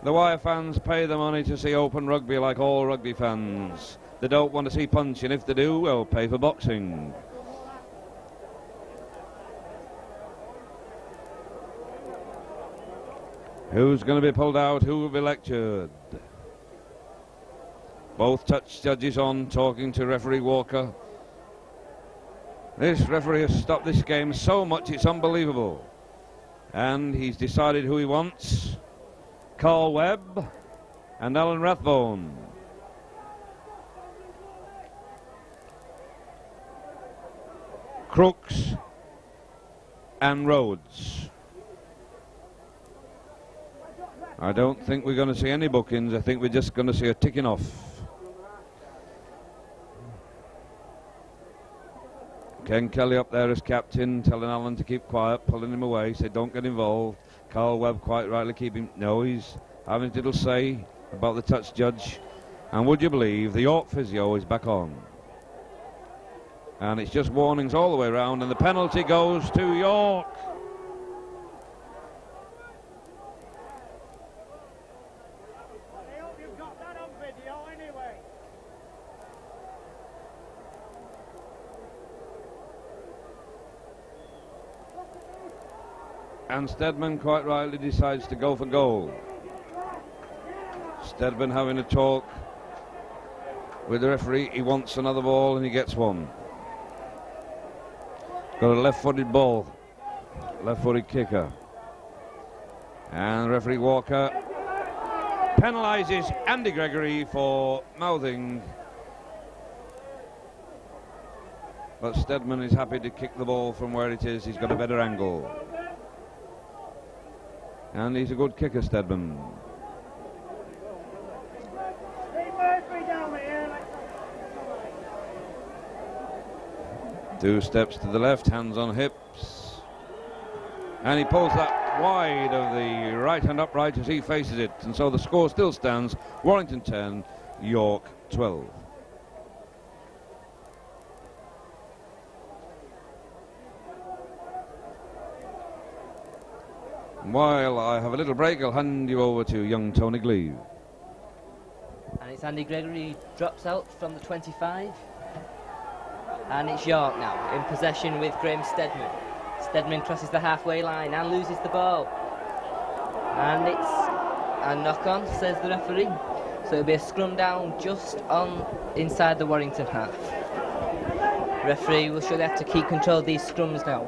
The Wire fans pay the money to see open rugby like all rugby fans. They don't want to see punching. If they do, they'll pay for boxing. Who's going to be pulled out? Who will be lectured? Both touch judges on, talking to referee Walker. This referee has stopped this game so much it's unbelievable. And he's decided who he wants. Carl Webb and Alan Rathbone. Crooks and Rhodes. I don't think we're going to see any bookings. I think we're just going to see a ticking off. Ken Kelly up there as captain, telling Alan to keep quiet, pulling him away, said don't get involved. Carl Webb quite rightly keeping, no, he's having a little say about the touch judge. And would you believe the York physio is back on. And it's just warnings all the way around, and the penalty goes to York. And Steadman quite rightly decides to go for goal. Steadman having a talk with the referee. He wants another ball and he gets one. Got a left-footed ball, left-footed kicker. And referee Walker penalises Andy Gregory for mouthing. But Steadman is happy to kick the ball from where it is. He's got a better angle. And he's a good kicker, Steadman. Two steps to the left, hands on hips. And he pulls that wide of the right hand upright as he faces it. And so the score still stands, Warrington 10, York 12. While I have a little break, I'll hand you over to young Tony Gleave. And it's Andy Gregory who drops out from the 25. And it's York now, in possession with Graham Steadman. Steadman crosses the halfway line and loses the ball. And it's a knock-on, says the referee. So it'll be a scrum down just on inside the Warrington half. Referee will surely have to keep control of these scrums now,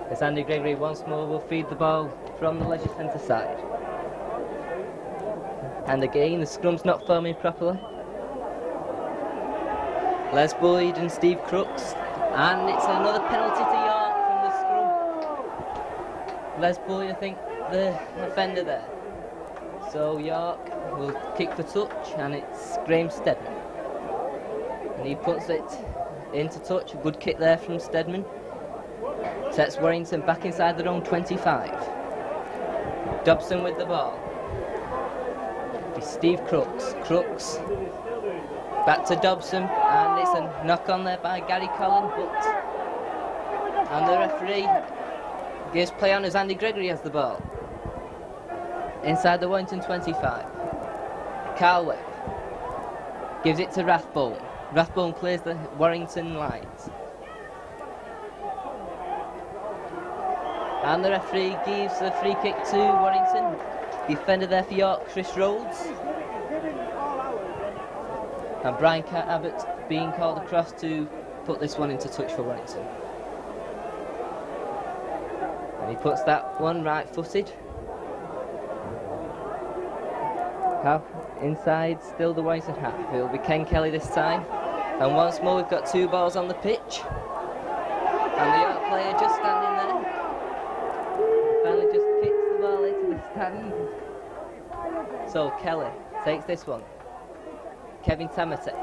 as Andy Gregory once more will feed the ball from the leisure centre side. And again, the scrum's not forming properly. Les Boyd and Steve Crooks, and it's another penalty to York from the scrum. Les Boyd, I think, the offender there. So York will kick for touch, and it's Graham Stedman. And he puts it into touch, a good kick there from Stedman. Sets Warrington back inside their own 25. Dobson with the ball. It's Steve Crooks. Crooks back to Dobson, and it's a knock on there by Gary Collin, and the referee gives play on as Andy Gregory has the ball. Inside the Warrington 25. Carl Webb gives it to Rathbone. Rathbone clears the Warrington lines. And the referee gives the free kick to Warrington. Defender there for York, Chris Rhodes. And Brian Abbott being called across to put this one into touch for Warrington. And he puts that one right-footed. Inside, still the Warrington half. It'll be Ken Kelly this time. And once more, we've got two balls on the pitch. And the York player just standing there. Finally just kicks the ball into the stand. So Kelly takes this one. Kevin Tamate.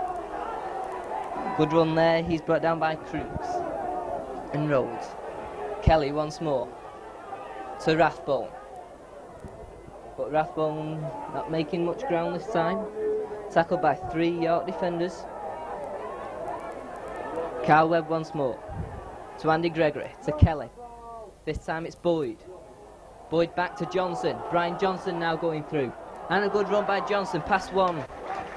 Good run there, he's brought down by Crooks and Rhodes. Kelly once more to Rathbone. But Rathbone not making much ground this time. Tackled by 3 York defenders. Carl Webb once more to Andy Gregory, to Kelly. This time it's Boyd. Boyd back to Johnson. Brian Johnson now going through. And a good run by Johnson, past one.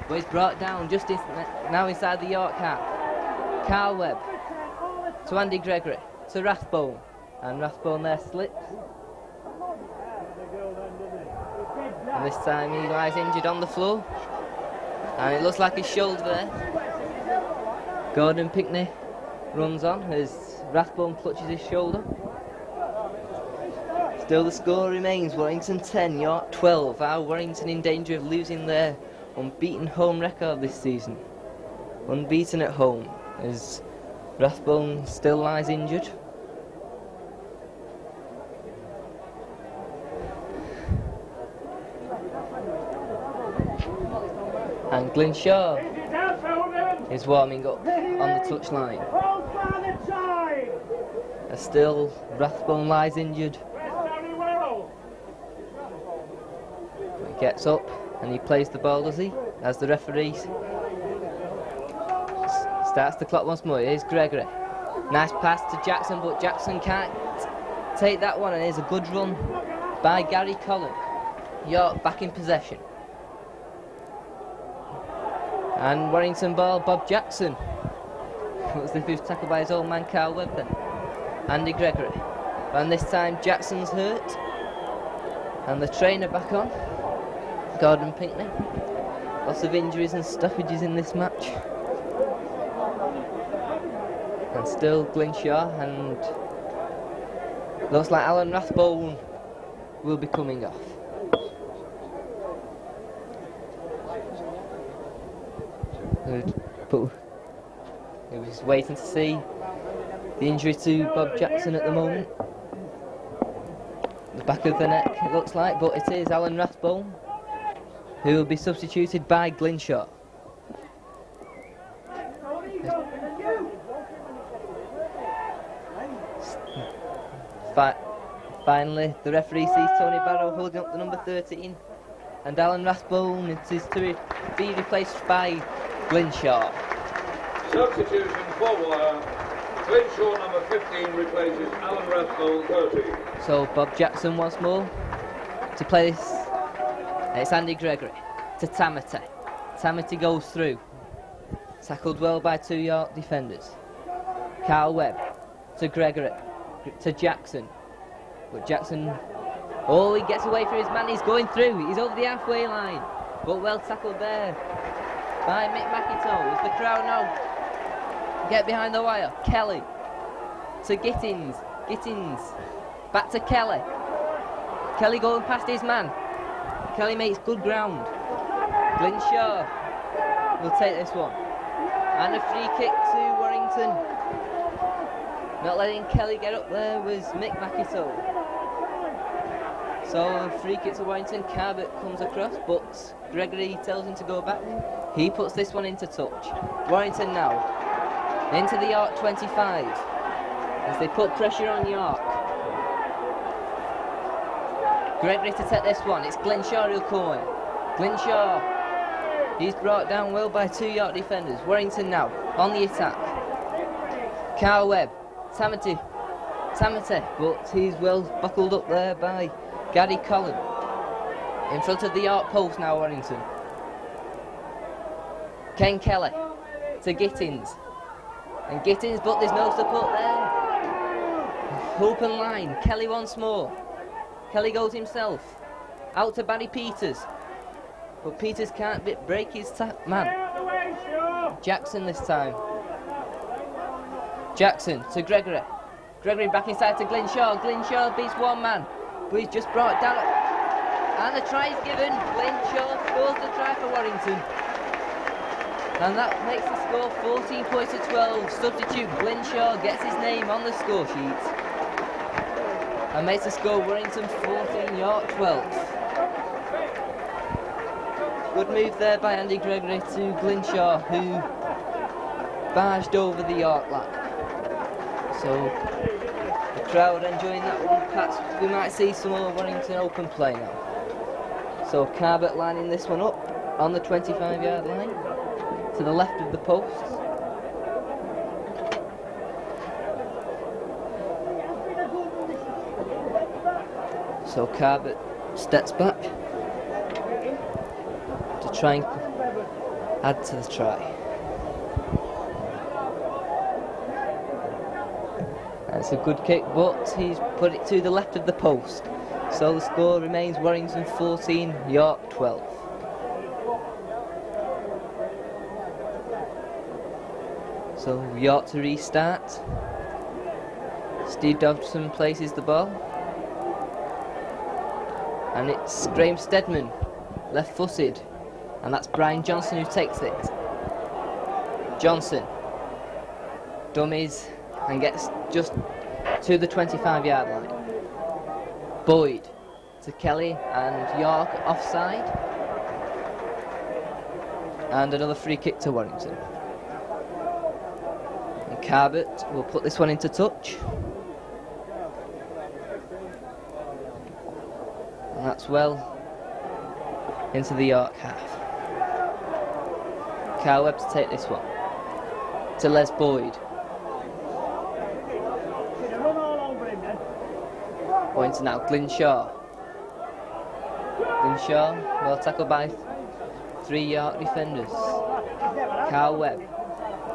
But he's brought down just now inside the York half. Carl Webb to Andy Gregory, to Rathbone. And Rathbone there slips. And this time he lies injured on the floor. And it looks like his shoulder there. Gordon Pinkney runs on as Rathbone clutches his shoulder. Still the score remains Warrington 10, York 12. Are Warrington in danger of losing their unbeaten home record this season? Unbeaten at home as Rathbone still lies injured. And Glynshaw is warming up on the touchline. As still Rathbone lies injured. He gets up and he plays the ball, does he? As the referee starts the clock once more. Here's Gregory. Nice pass to Jackson, but Jackson can't take that one, and here's a good run by Gary Collin. York back in possession. And Warrington ball, Bob Jackson. Looks as if he was tackled by his old man Carl Webb then. Andy Gregory. And this time Jackson's hurt. And the trainer back on. Gordon Pinkney. Lots of injuries and stoppages in this match. And still Glynshaw, and looks like Alan Rathbone will be coming off. But he was waiting to see the injury to Bob Jackson at the moment. The back of the neck, it looks like, but it is Alan Rathbone who will be substituted by Glynshaw. Finally, the referee sees Tony Barrow holding up the number 13, and Alan Rathbone is to be replaced by Glynshaw. Substitution for Wire. Glynshaw number 15 replaces Alan Rathbone 30. So Bob Jackson once more to play this. It's Andy Gregory to Tamate. Tamate goes through. Tackled well by 2 York defenders. Carl Webb to Gregory, to Jackson. But Jackson, he gets away from his man, he's going through. He's over the halfway line. but well tackled there by Mick McIntyre. As the crowd now get behind the wire. Kelly to Gittins. Gittins back to Kelly. Kelly going past his man. Kelly makes good ground. Glenshaw will take this one. And a free kick to Warrington. Not letting Kelly get up there was Mick McIntyre. So a free kick to Warrington. Carbett comes across, but Gregory tells him to go back. He puts this one into touch. Warrington now into the York 25 as they put pressure on York. Gregory to take this one. It's Glenshaw who'll come in. Glenshaw, he's brought down well by 2 York defenders. Warrington now on the attack. Carl Webb, Tamati, but he's well buckled up there by Gaddy Collin. In front of the York post now, Warrington. Ken Kelly to Gittins. And Gittins, but there's no support there. Open line, Kelly once more. Kelly goes himself. Out to Barry Peters. But Peters can't break his man. Jackson this time. Jackson to Gregory. Gregory back inside to Glenshaw. Glenshaw beats one man, but he's just brought down. And the try is given. Glenshaw scores the try for Warrington. And that makes the score 14 points to 12. Substitute Glenshaw gets his name on the score sheet. And makes the score Warrington 14, York 12. Good move there by Andy Gregory to Glenshaw, who barged over the York line. So the crowd enjoying that one. Perhaps we might see some more Warrington open play now. So Carbett lining this one up on the 25-yard line to the left of the posts. So Carbett steps back to try and add to the try. That's a good kick, but he's put it to the left of the post. So the score remains Warrington 14, York 12. So York to restart. Steve Dobson places the ball. And it's Graham Steadman, left-footed. And that's Brian Johnson who takes it. Johnson dummies and gets just to the 25-yard line. Boyd to Kelly and York offside. And another free kick to Warrington. And Carbett will put this one into touch. And that's well into the York half. Carl Webb to take this one. To Les Boyd. Points now, Glenshaw. Glenshaw, well tackled by 3 York defenders. Carl Webb,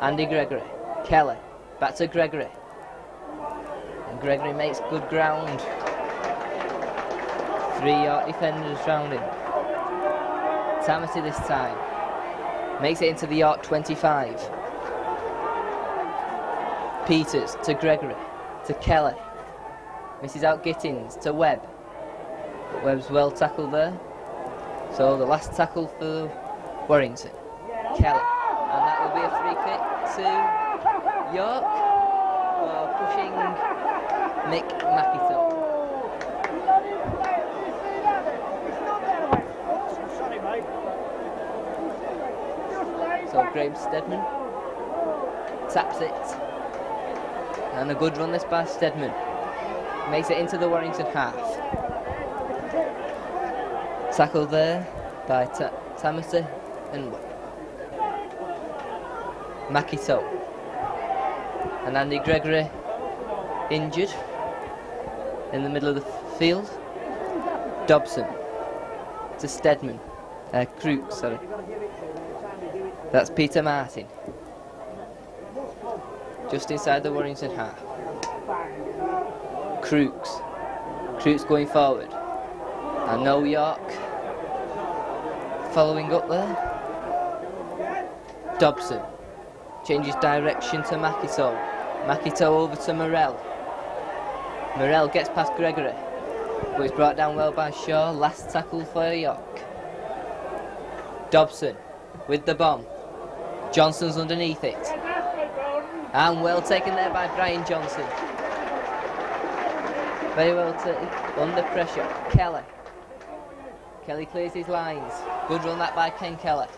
Andy Gregory, Kelly, back to Gregory. And Gregory makes good ground. 3 York defenders round him. Tamati this time. Makes it into the York 25. Peters to Gregory, to Kelly. Misses out Gittins to Webb. But Webb's well tackled there. So the last tackle for Warrington. Kelly. And that will be a free kick to York for pushing Mick McIntyre. So Graham Steadman taps it. And a good run this by Steadman. Makes it into the Warrington half. Tackled there by Tamati and Makito. And Andy Gregory injured in the middle of the field. Dobson to Steadman. Crooks, sorry. That's Peter Martin. Just inside the Warrington half. Crooks going forward. And no York following up there. Dobson changes direction to Makito. Makito over to Morel. Morel gets past Gregory, but he's brought down well by Shaw. Last tackle for York. Dobson with the bomb. Johnson's underneath it. And well taken there by Brian Johnson. Very well taken, under pressure. Kelly. Kelly clears his lines. Good run that by Ken Keller.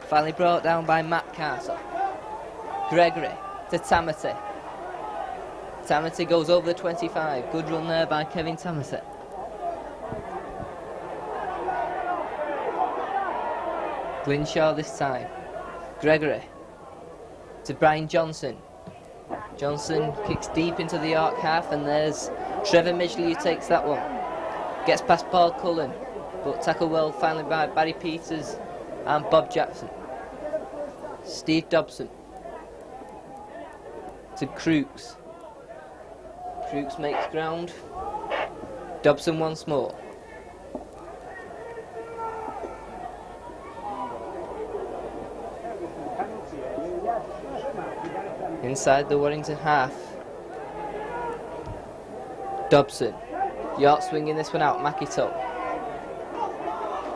Finally brought down by Matt Carter. Gregory to Tamati. Tamati goes over the 25. Good run there by Kevin Tamati. Glinshaw this time. Gregory to Brian Johnson. Johnson kicks deep into the York half, and there's Trevor Midgley who takes that one. Gets past Paul Cullen, but tackle well finally by Barry Peters and Bob Jackson. Steve Dobson to Crooks. Crooks makes ground. Dobson once more. Inside the Warrington half. Dobson. York swinging this one out. Makito.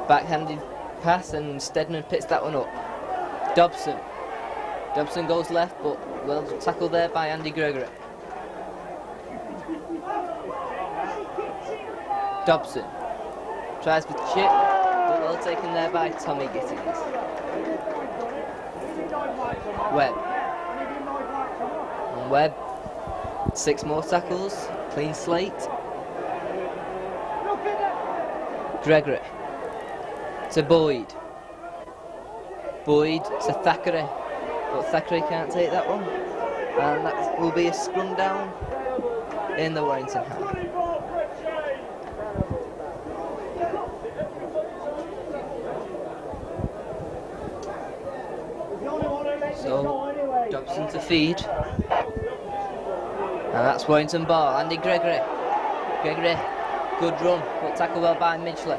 Backhanded pass, and Stedman picks that one up. Dobson. Dobson goes left, but well tackled there by Andy Gregory. Dobson tries for chip, but well taken there by Tommy Gittins. Webb. And Webb, 6 more tackles, clean slate. Gregory to Boyd. Boyd to Thackeray, but Thackeray can't take that one. And that will be a scrum down in the Warrington half. So, Dobson to feed. And that's Warrington ball. Andy Gregory. Gregory, good run, but tackle well by Midgley.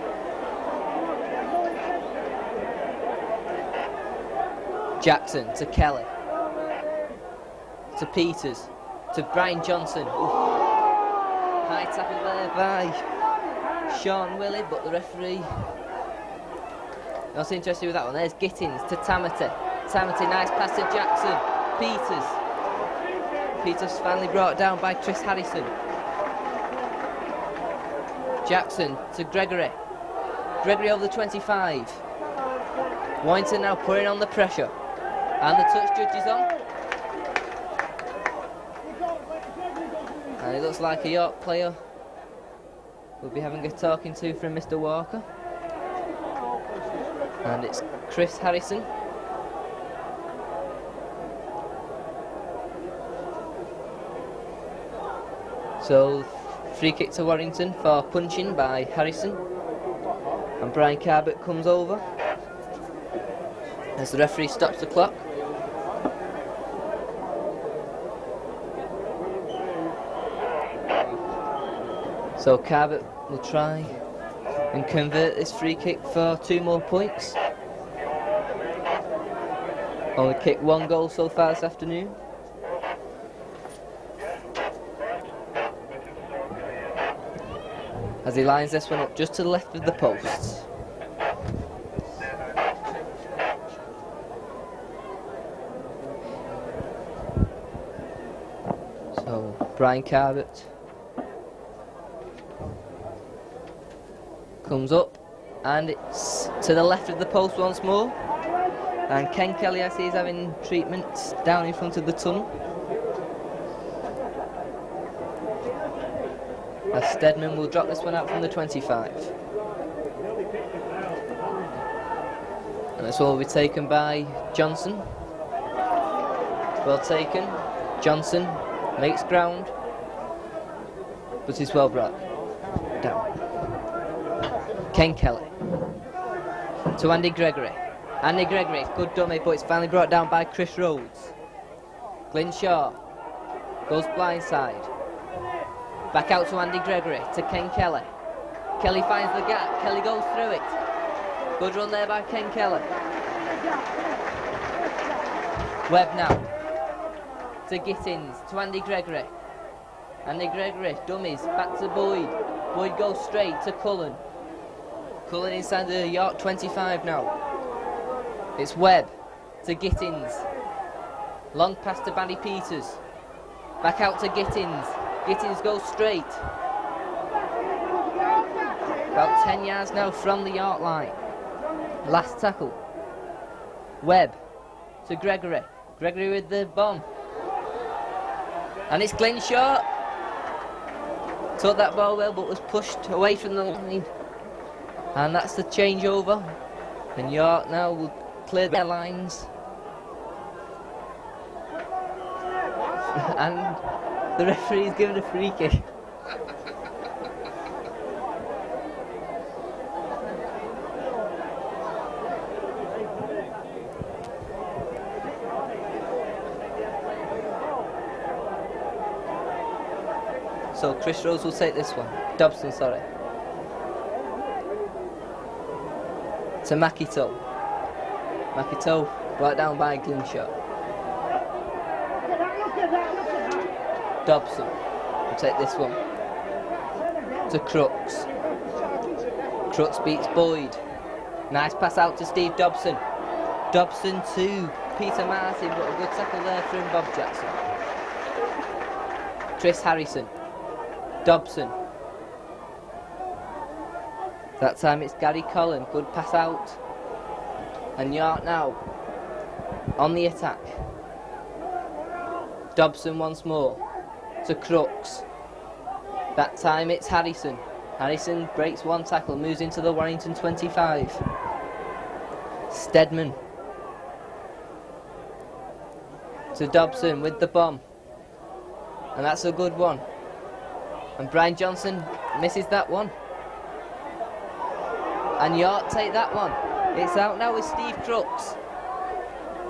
Jackson to Kelly. To Peters. To Brian Johnson. Oof. High tackle there by Sean Willey, but the referee not interested with that one. There's Gittins to Tamati. Tamati, nice pass to Jackson. Peters. Peters finally brought down by Chris Harrison. Jackson to Gregory. Gregory over the 25. Warrington now putting on the pressure. And the touch judge is on. And it looks like a York player will be having a talking to from Mr. Walker. And it's Chris Harrison. So, free kick to Warrington for punching by Harrison. And Brian Carbett comes over as the referee stops the clock. So Carbett will try and convert this free kick for 2 more points. Only kicked 1 goal so far this afternoon. As he lines this one up just to the left of the posts. So Brian Carbett comes up, and it's to the left of the post once more. And Ken Kelly, I see, is having treatment down in front of the tunnel. As Stedman will drop this one out from the 25. And this one will be taken by Johnson. Well taken. Johnson makes ground, but is well brought down. Ken Kelly to Andy Gregory. Andy Gregory, good dummy, but it's finally brought down by Chris Rhodes. Glinshaw goes blindside. Back out to Andy Gregory, to Ken Kelly. Kelly finds the gap, Kelly goes through it. Good run there by Ken Keller. Webb now to Gittins, to Andy Gregory. Andy Gregory, dummies, back to Boyd. Boyd goes straight to Cullen. Cullen inside the York 25 now. It's Webb to Gittins. Long pass to Barry Peters. Back out to Gittins. Gittins goes straight. About 10 yards now from the York line. Last tackle. Webb to Gregory. Gregory with the bomb. And it's Glenn Short. Took that ball well, but was pushed away from the line. And that's the changeover. And York now will clear their lines. And the referee's given a free kick. So Chris Rose will take this one. Dobson, sorry. To Makito. Makito brought down by Glinshot. Dobson will take this one. To Crooks. Crooks beats Boyd. Nice pass out to Steve Dobson. Dobson to Peter Martin, but a good tackle there from Bob Jackson. Chris Harrison. Dobson. That time it's Gary Collin. Good pass out. And York now on the attack. Dobson once more to Crooks. That time it's Harrison. Harrison breaks one tackle, moves into the Warrington 25. Stedman to Dobson with the bomb. And that's a good one. And Brian Johnson misses that one. And York take that one. It's out now with Steve Crooks.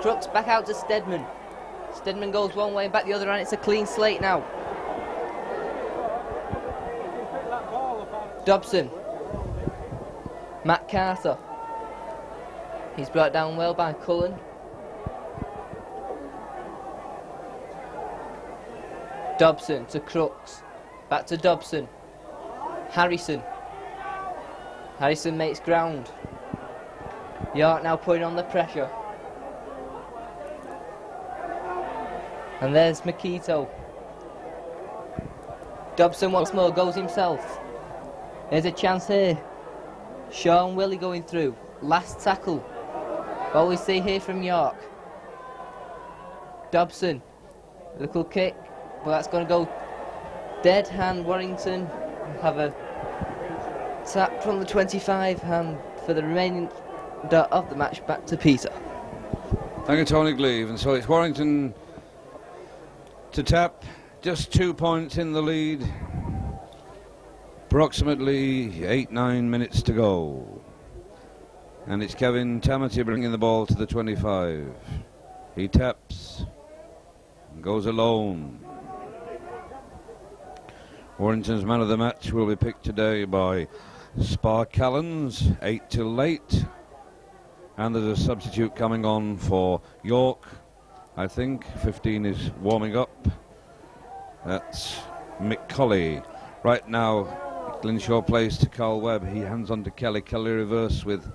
Crooks back out to Stedman. Stedman goes one way and back the other, and it's a clean slate now. Dobson. Matt Carter. He's brought down well by Cullen. Dobson to Crooks. Back to Dobson. Harrison. Harrison makes ground. York now putting on the pressure. And there's Makito. Dobson once more goes himself. There's a chance here. Sean Willie going through. Last tackle. What we see here from York. Dobson. Little kick. But that's going to go dead hand. Warrington have a tap from the 25 and for the remaining of the match back to Peter. Thank you, Tony Gleave. And so it's Warrington to tap, just 2 points in the lead. Approximately 8-9 minutes to go. And it's Kevin Tamati bringing the ball to the 25. He taps and goes alone. Warrington's man of the match will be picked today by Spar Callans, 8 till late. And there's a substitute coming on for York, I think. 15 is warming up. That's Mick Colley. Right now, Glenshore plays to Carl Webb. He hands on to Kelly. Kelly reverse with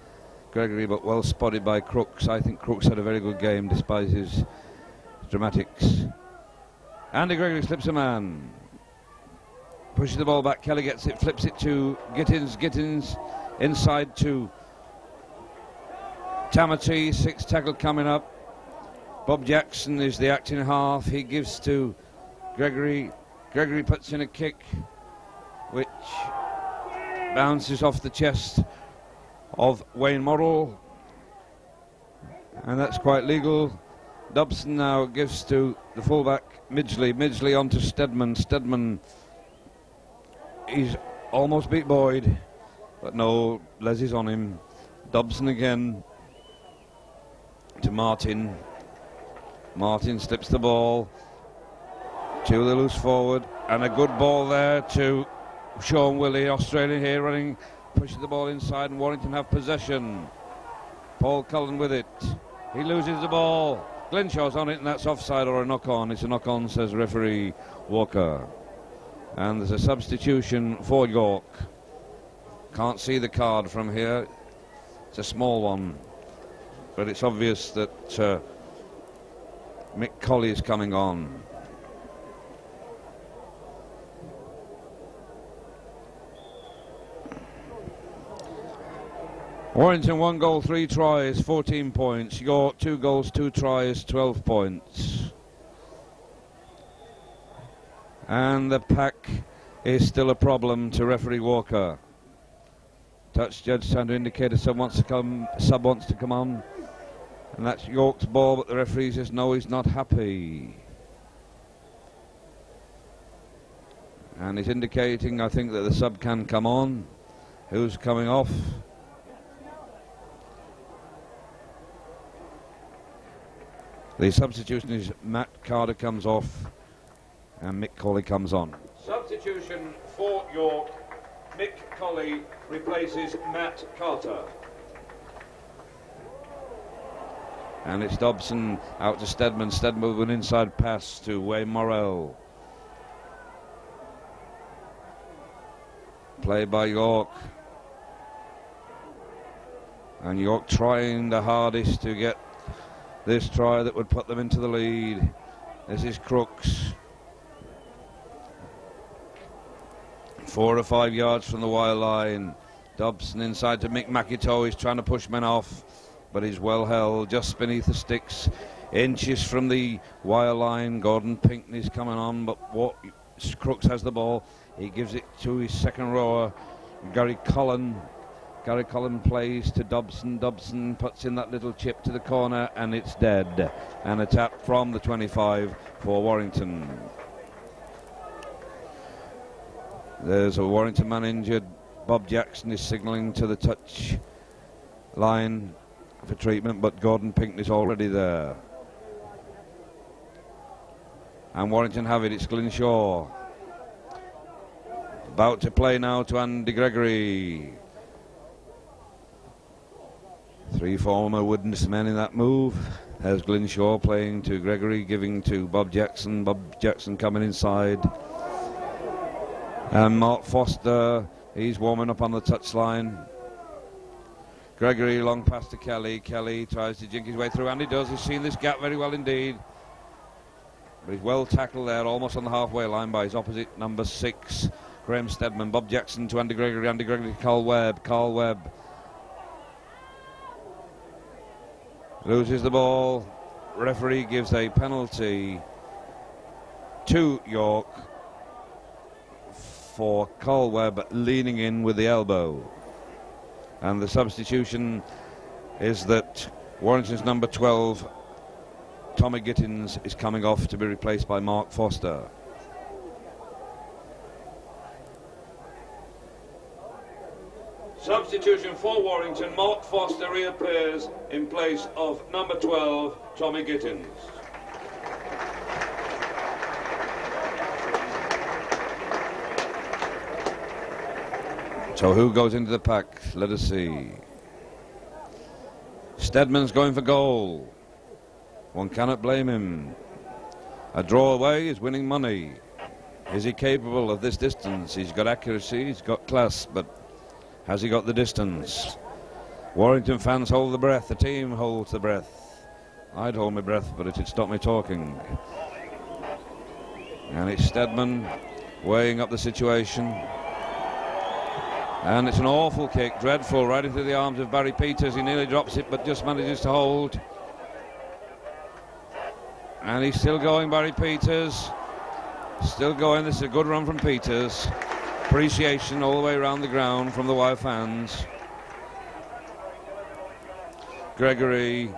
Gregory, but well spotted by Crooks. I think Crooks had a very good game despite his dramatics. Andy Gregory slips a man. Pushes the ball back, Kelly gets it, flips it to Gittins. Gittins inside to Tamati, 6 tackle coming up. Bob Jackson is the acting half. He gives to Gregory. Gregory puts in a kick which bounces off the chest of Wayne Morrill, and that's quite legal. Dobson now gives to the fullback Midgley. Midgley on to Stedman. Stedman, he's almost beat Boyd, but no, Leslie's on him. Dobson again to Martin. Martin slips the ball to the loose forward, and a good ball there to Sean Willie, Australian here running, pushes the ball inside, and Warrington have possession. Paul Cullen with it. He loses the ball. Glenshaw's on it, and that's offside or a knock-on. It's a knock-on, says referee Walker. And there's a substitution for York. Can't see the card from here. It's a small one. But it's obvious that Mick Colley is coming on. Warrington 1 goal, 3 tries, 14 points. York 2 goals, 2 tries, 12 points. And the pack is still a problem to referee Walker. Touch judge trying to indicate a sub wants to come on. And that's York's ball, but the referee says no, he's not happy. And he's indicating, I think, that the sub can come on. Who's coming off? The substitution is Matt Carter comes off and Mick Colley comes on. Substitution for York. Mick Colley replaces Matt Carter. And it's Dobson out to Stedman. Stedman with an inside pass to Wayne Morrell. Play by York. And York trying the hardest to get this try that would put them into the lead. This is Crooks. 4 or 5 yards from the wire line. Dobson inside to Mick McIntosh. He's trying to push men off, but he's well held just beneath the sticks. Inches from the wire line. Gordon Pinkney's coming on, but Crooks has the ball. He gives it to his second rower, Gary Cullen. Gary Cullen plays to Dobson. Dobson puts in that little chip to the corner, and it's dead. And a tap from the 25 for Warrington. There's a Warrington man injured. Bob Jackson is signalling to the touch line for treatment, but Gordon Pinkney's already there. And Warrington have it. It's Glennshaw. About to play now to Andy Gregory. 3 former witness men in that move. There's Glennshaw playing to Gregory, giving to Bob Jackson. Bob Jackson coming inside. And Mark Foster, he's warming up on the touchline. Gregory long pass to Kelly. Kelly tries to jink his way through, and he does. He's seen this gap very well indeed. But he's well tackled there, almost on the halfway line by his opposite, number 6, Graham Stedman. Bob Jackson to Andy Gregory. Andy Gregory to Carl Webb. Carl Webb loses the ball. Referee gives a penalty to York for Carl Webb leaning in with the elbow. And the substitution is that Warrington's number 12, Tommy Gittins, is coming off to be replaced by Mark Foster. Substitution for Warrington. Mark Foster reappears in place of number 12, Tommy Gittins. So who goes into the pack? Let us see. Stedman's going for goal. One cannot blame him. A draw away is winning money. Is he capable of this distance? He's got accuracy, he's got class, but has he got the distance? Warrington fans hold the breath. The team holds the breath. I'd hold my breath, but it'd stop me talking. And it's Stedman weighing up the situation. And it's an awful kick, dreadful, right into the arms of Barry Peters. He nearly drops it, but just manages to hold. And he's still going, Barry Peters. Still going. This is a good run from Peters. Appreciation all the way around the ground from the Wire fans. Gregory.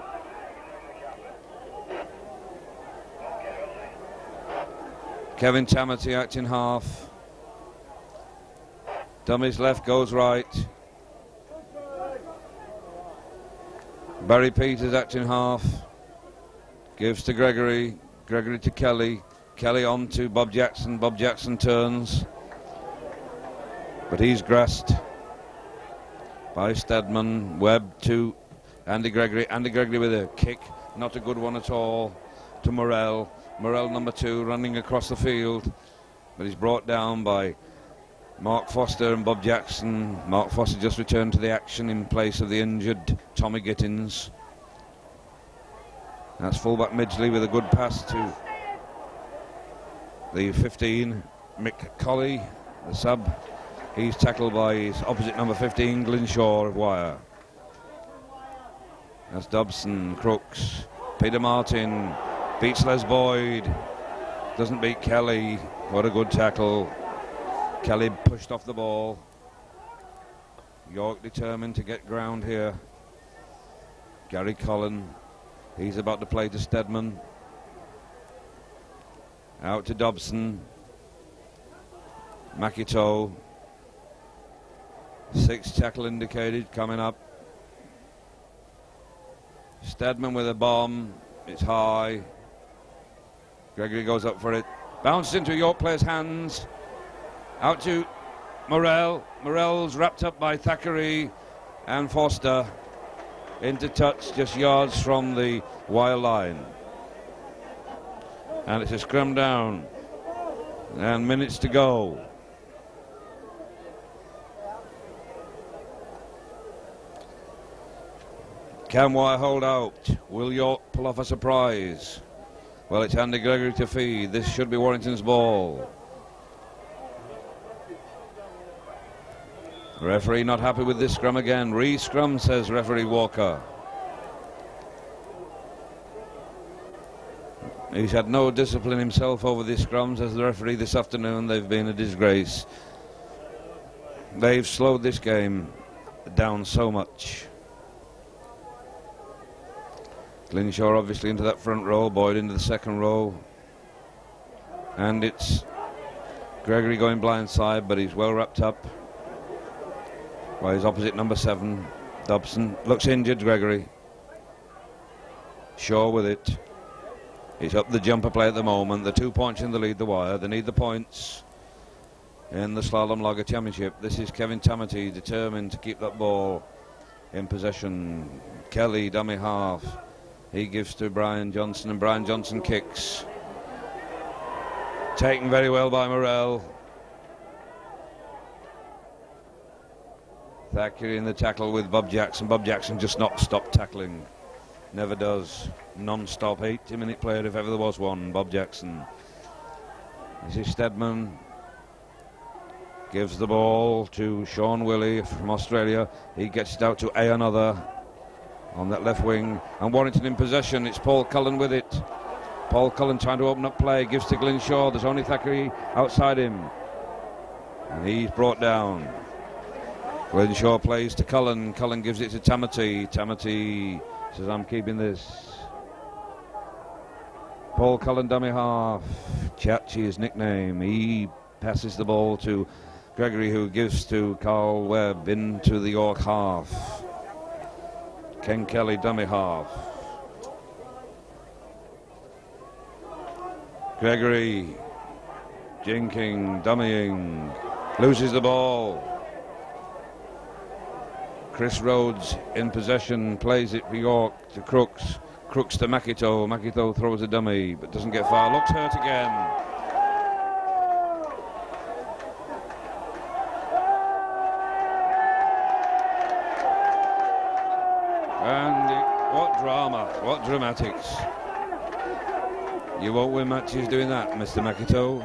Kevin Tamati acting half. Dummies left, goes right. Barry Peters acting half. Gives to Gregory. Gregory to Kelly. Kelly on to Bob Jackson. Bob Jackson turns. But he's grasped by Stedman. Webb to Andy Gregory with a kick, not a good one at all, to Morrell. Morrell, number 2, running across the field, but he's brought down by Mark Foster and Bob Jackson. Mark Foster just returned to the action in place of the injured Tommy Gittins. That's fullback Midgley with a good pass to the 15, Mick Colley, the sub. He's tackled by his opposite number 15, Glynshaw of Wire. That's Dobson, Crooks, Peter Martin, beats Les Boyd, doesn't beat Kelly. What a good tackle. Kelly pushed off the ball. York determined to get ground here. Gary Cullen, he's about to play to Stedman. Out to Dobson. Makito. 6 tackle indicated coming up. Stedman with a bomb. It's high. Gregory goes up for it. Bounces into a York player's hands. Out to Morrell. Morrell's wrapped up by Thackeray and Foster. Into touch just yards from the wire line. And it's a scrum down. And minutes to go. Can Wire hold out? Will York pull off a surprise? Well, it's Andy Gregory to feed. This should be Warrington's ball. Referee not happy with this scrum again. Re-scrum, says referee Walker. He's had no discipline himself over these scrums as the referee this afternoon. They've been a disgrace. They've slowed this game down so much. Glynshaw obviously into that front row, Boyd into the second row. And it's Gregory going blindside, but he's well wrapped up by his opposite number 7, Dobson. Looks injured, Gregory. Shaw with it. He's up the jumper play at the moment. The 2 points in the lead, the Wire. They need the points in the Slalom Lager Championship. This is Kevin Tamati, determined to keep that ball in possession. Kelly, dummy half. He gives to Brian Johnson, and Brian Johnson kicks. Taken very well by Morrell. Thackeray in the tackle with Bob Jackson. Bob Jackson just not stopped tackling. Never does. Non-stop 80-minute player if ever there was one, Bob Jackson. This is Stedman. Gives the ball to Sean Willey from Australia. He gets it out to another on that left wing, and Warrington in possession. It's Paul Cullen with it. Paul Cullen trying to open up play, gives to Glynshaw. There's only Thackeray outside him, and he's brought down. Glynshaw plays to Cullen. Cullen gives it to Tamati. Tamati says, I'm keeping this. Paul Cullen, dummy half. Chachi, his nickname. He passes the ball to Gregory, who gives to Carl Webb into the York half. Ken Kelly, dummy half. Gregory, jinking, dummying, loses the ball. Chris Rhodes in possession, plays it for York to Crooks. Crooks to Makito. Makito throws a dummy, but doesn't get far. Looks hurt again. What drama, what dramatics. You won't win matches doing that, Mr. Makito.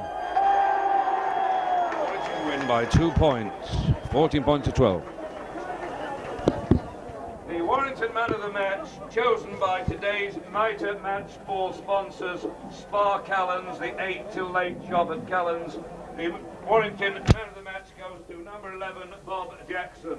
Warrington win by 2 points, 14 points to 12. The Warrington man of the match, chosen by today's Mitre Match Ball sponsors, Spa Callans, the 8 till late shop at Callans. The Warrington man of the match goes to number 11, Bob Jackson.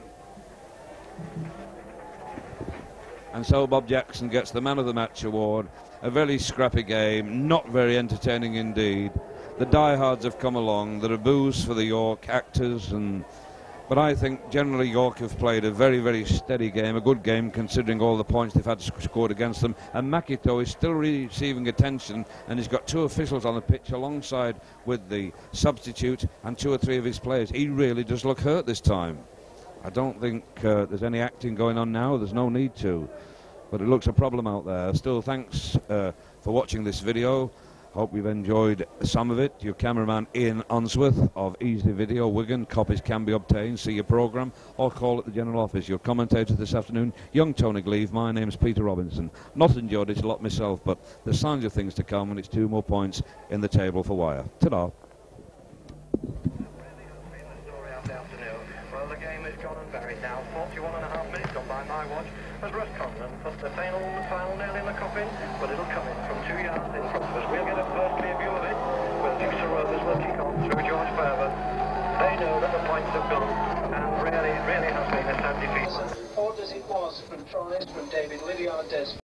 And so Bob Jackson gets the Man of the Match award. A very scrappy game, not very entertaining indeed. The diehards have come along. There are boos for the York actors, but I think generally York have played a very, very steady game, a good game considering all the points they've had scored against them. And Makito is still receiving attention, and he's got 2 officials on the pitch alongside with the substitute and 2 or 3 of his players. He really does look hurt this time. I don't think there's any acting going on now. There's no need to. but it looks a problem out there. Still, thanks for watching this video. Hope you've enjoyed some of it. Your cameraman Ian Unsworth of Easy Video, Wigan. Copies can be obtained. See your programme or call at the General Office. Your commentator this afternoon, young Tony Gleave. My name's Peter Robinson. Not enjoyed it a lot myself, but there's signs of things to come, and it's 2 more points in the table for Wyre. Ta-da. Well, the game is gone and buried now. 41.5 minutes gone by my watch as Russ Conlon puts the final nail in the coffin, but it'll come in from 2 yards in front of us. We'll get a first clear view of it. Well, Newsa Rovers will kick on through George Ferber. They know that the points have gone, and really has been a sad defeat. Odd as it was from tries from David Lydiard,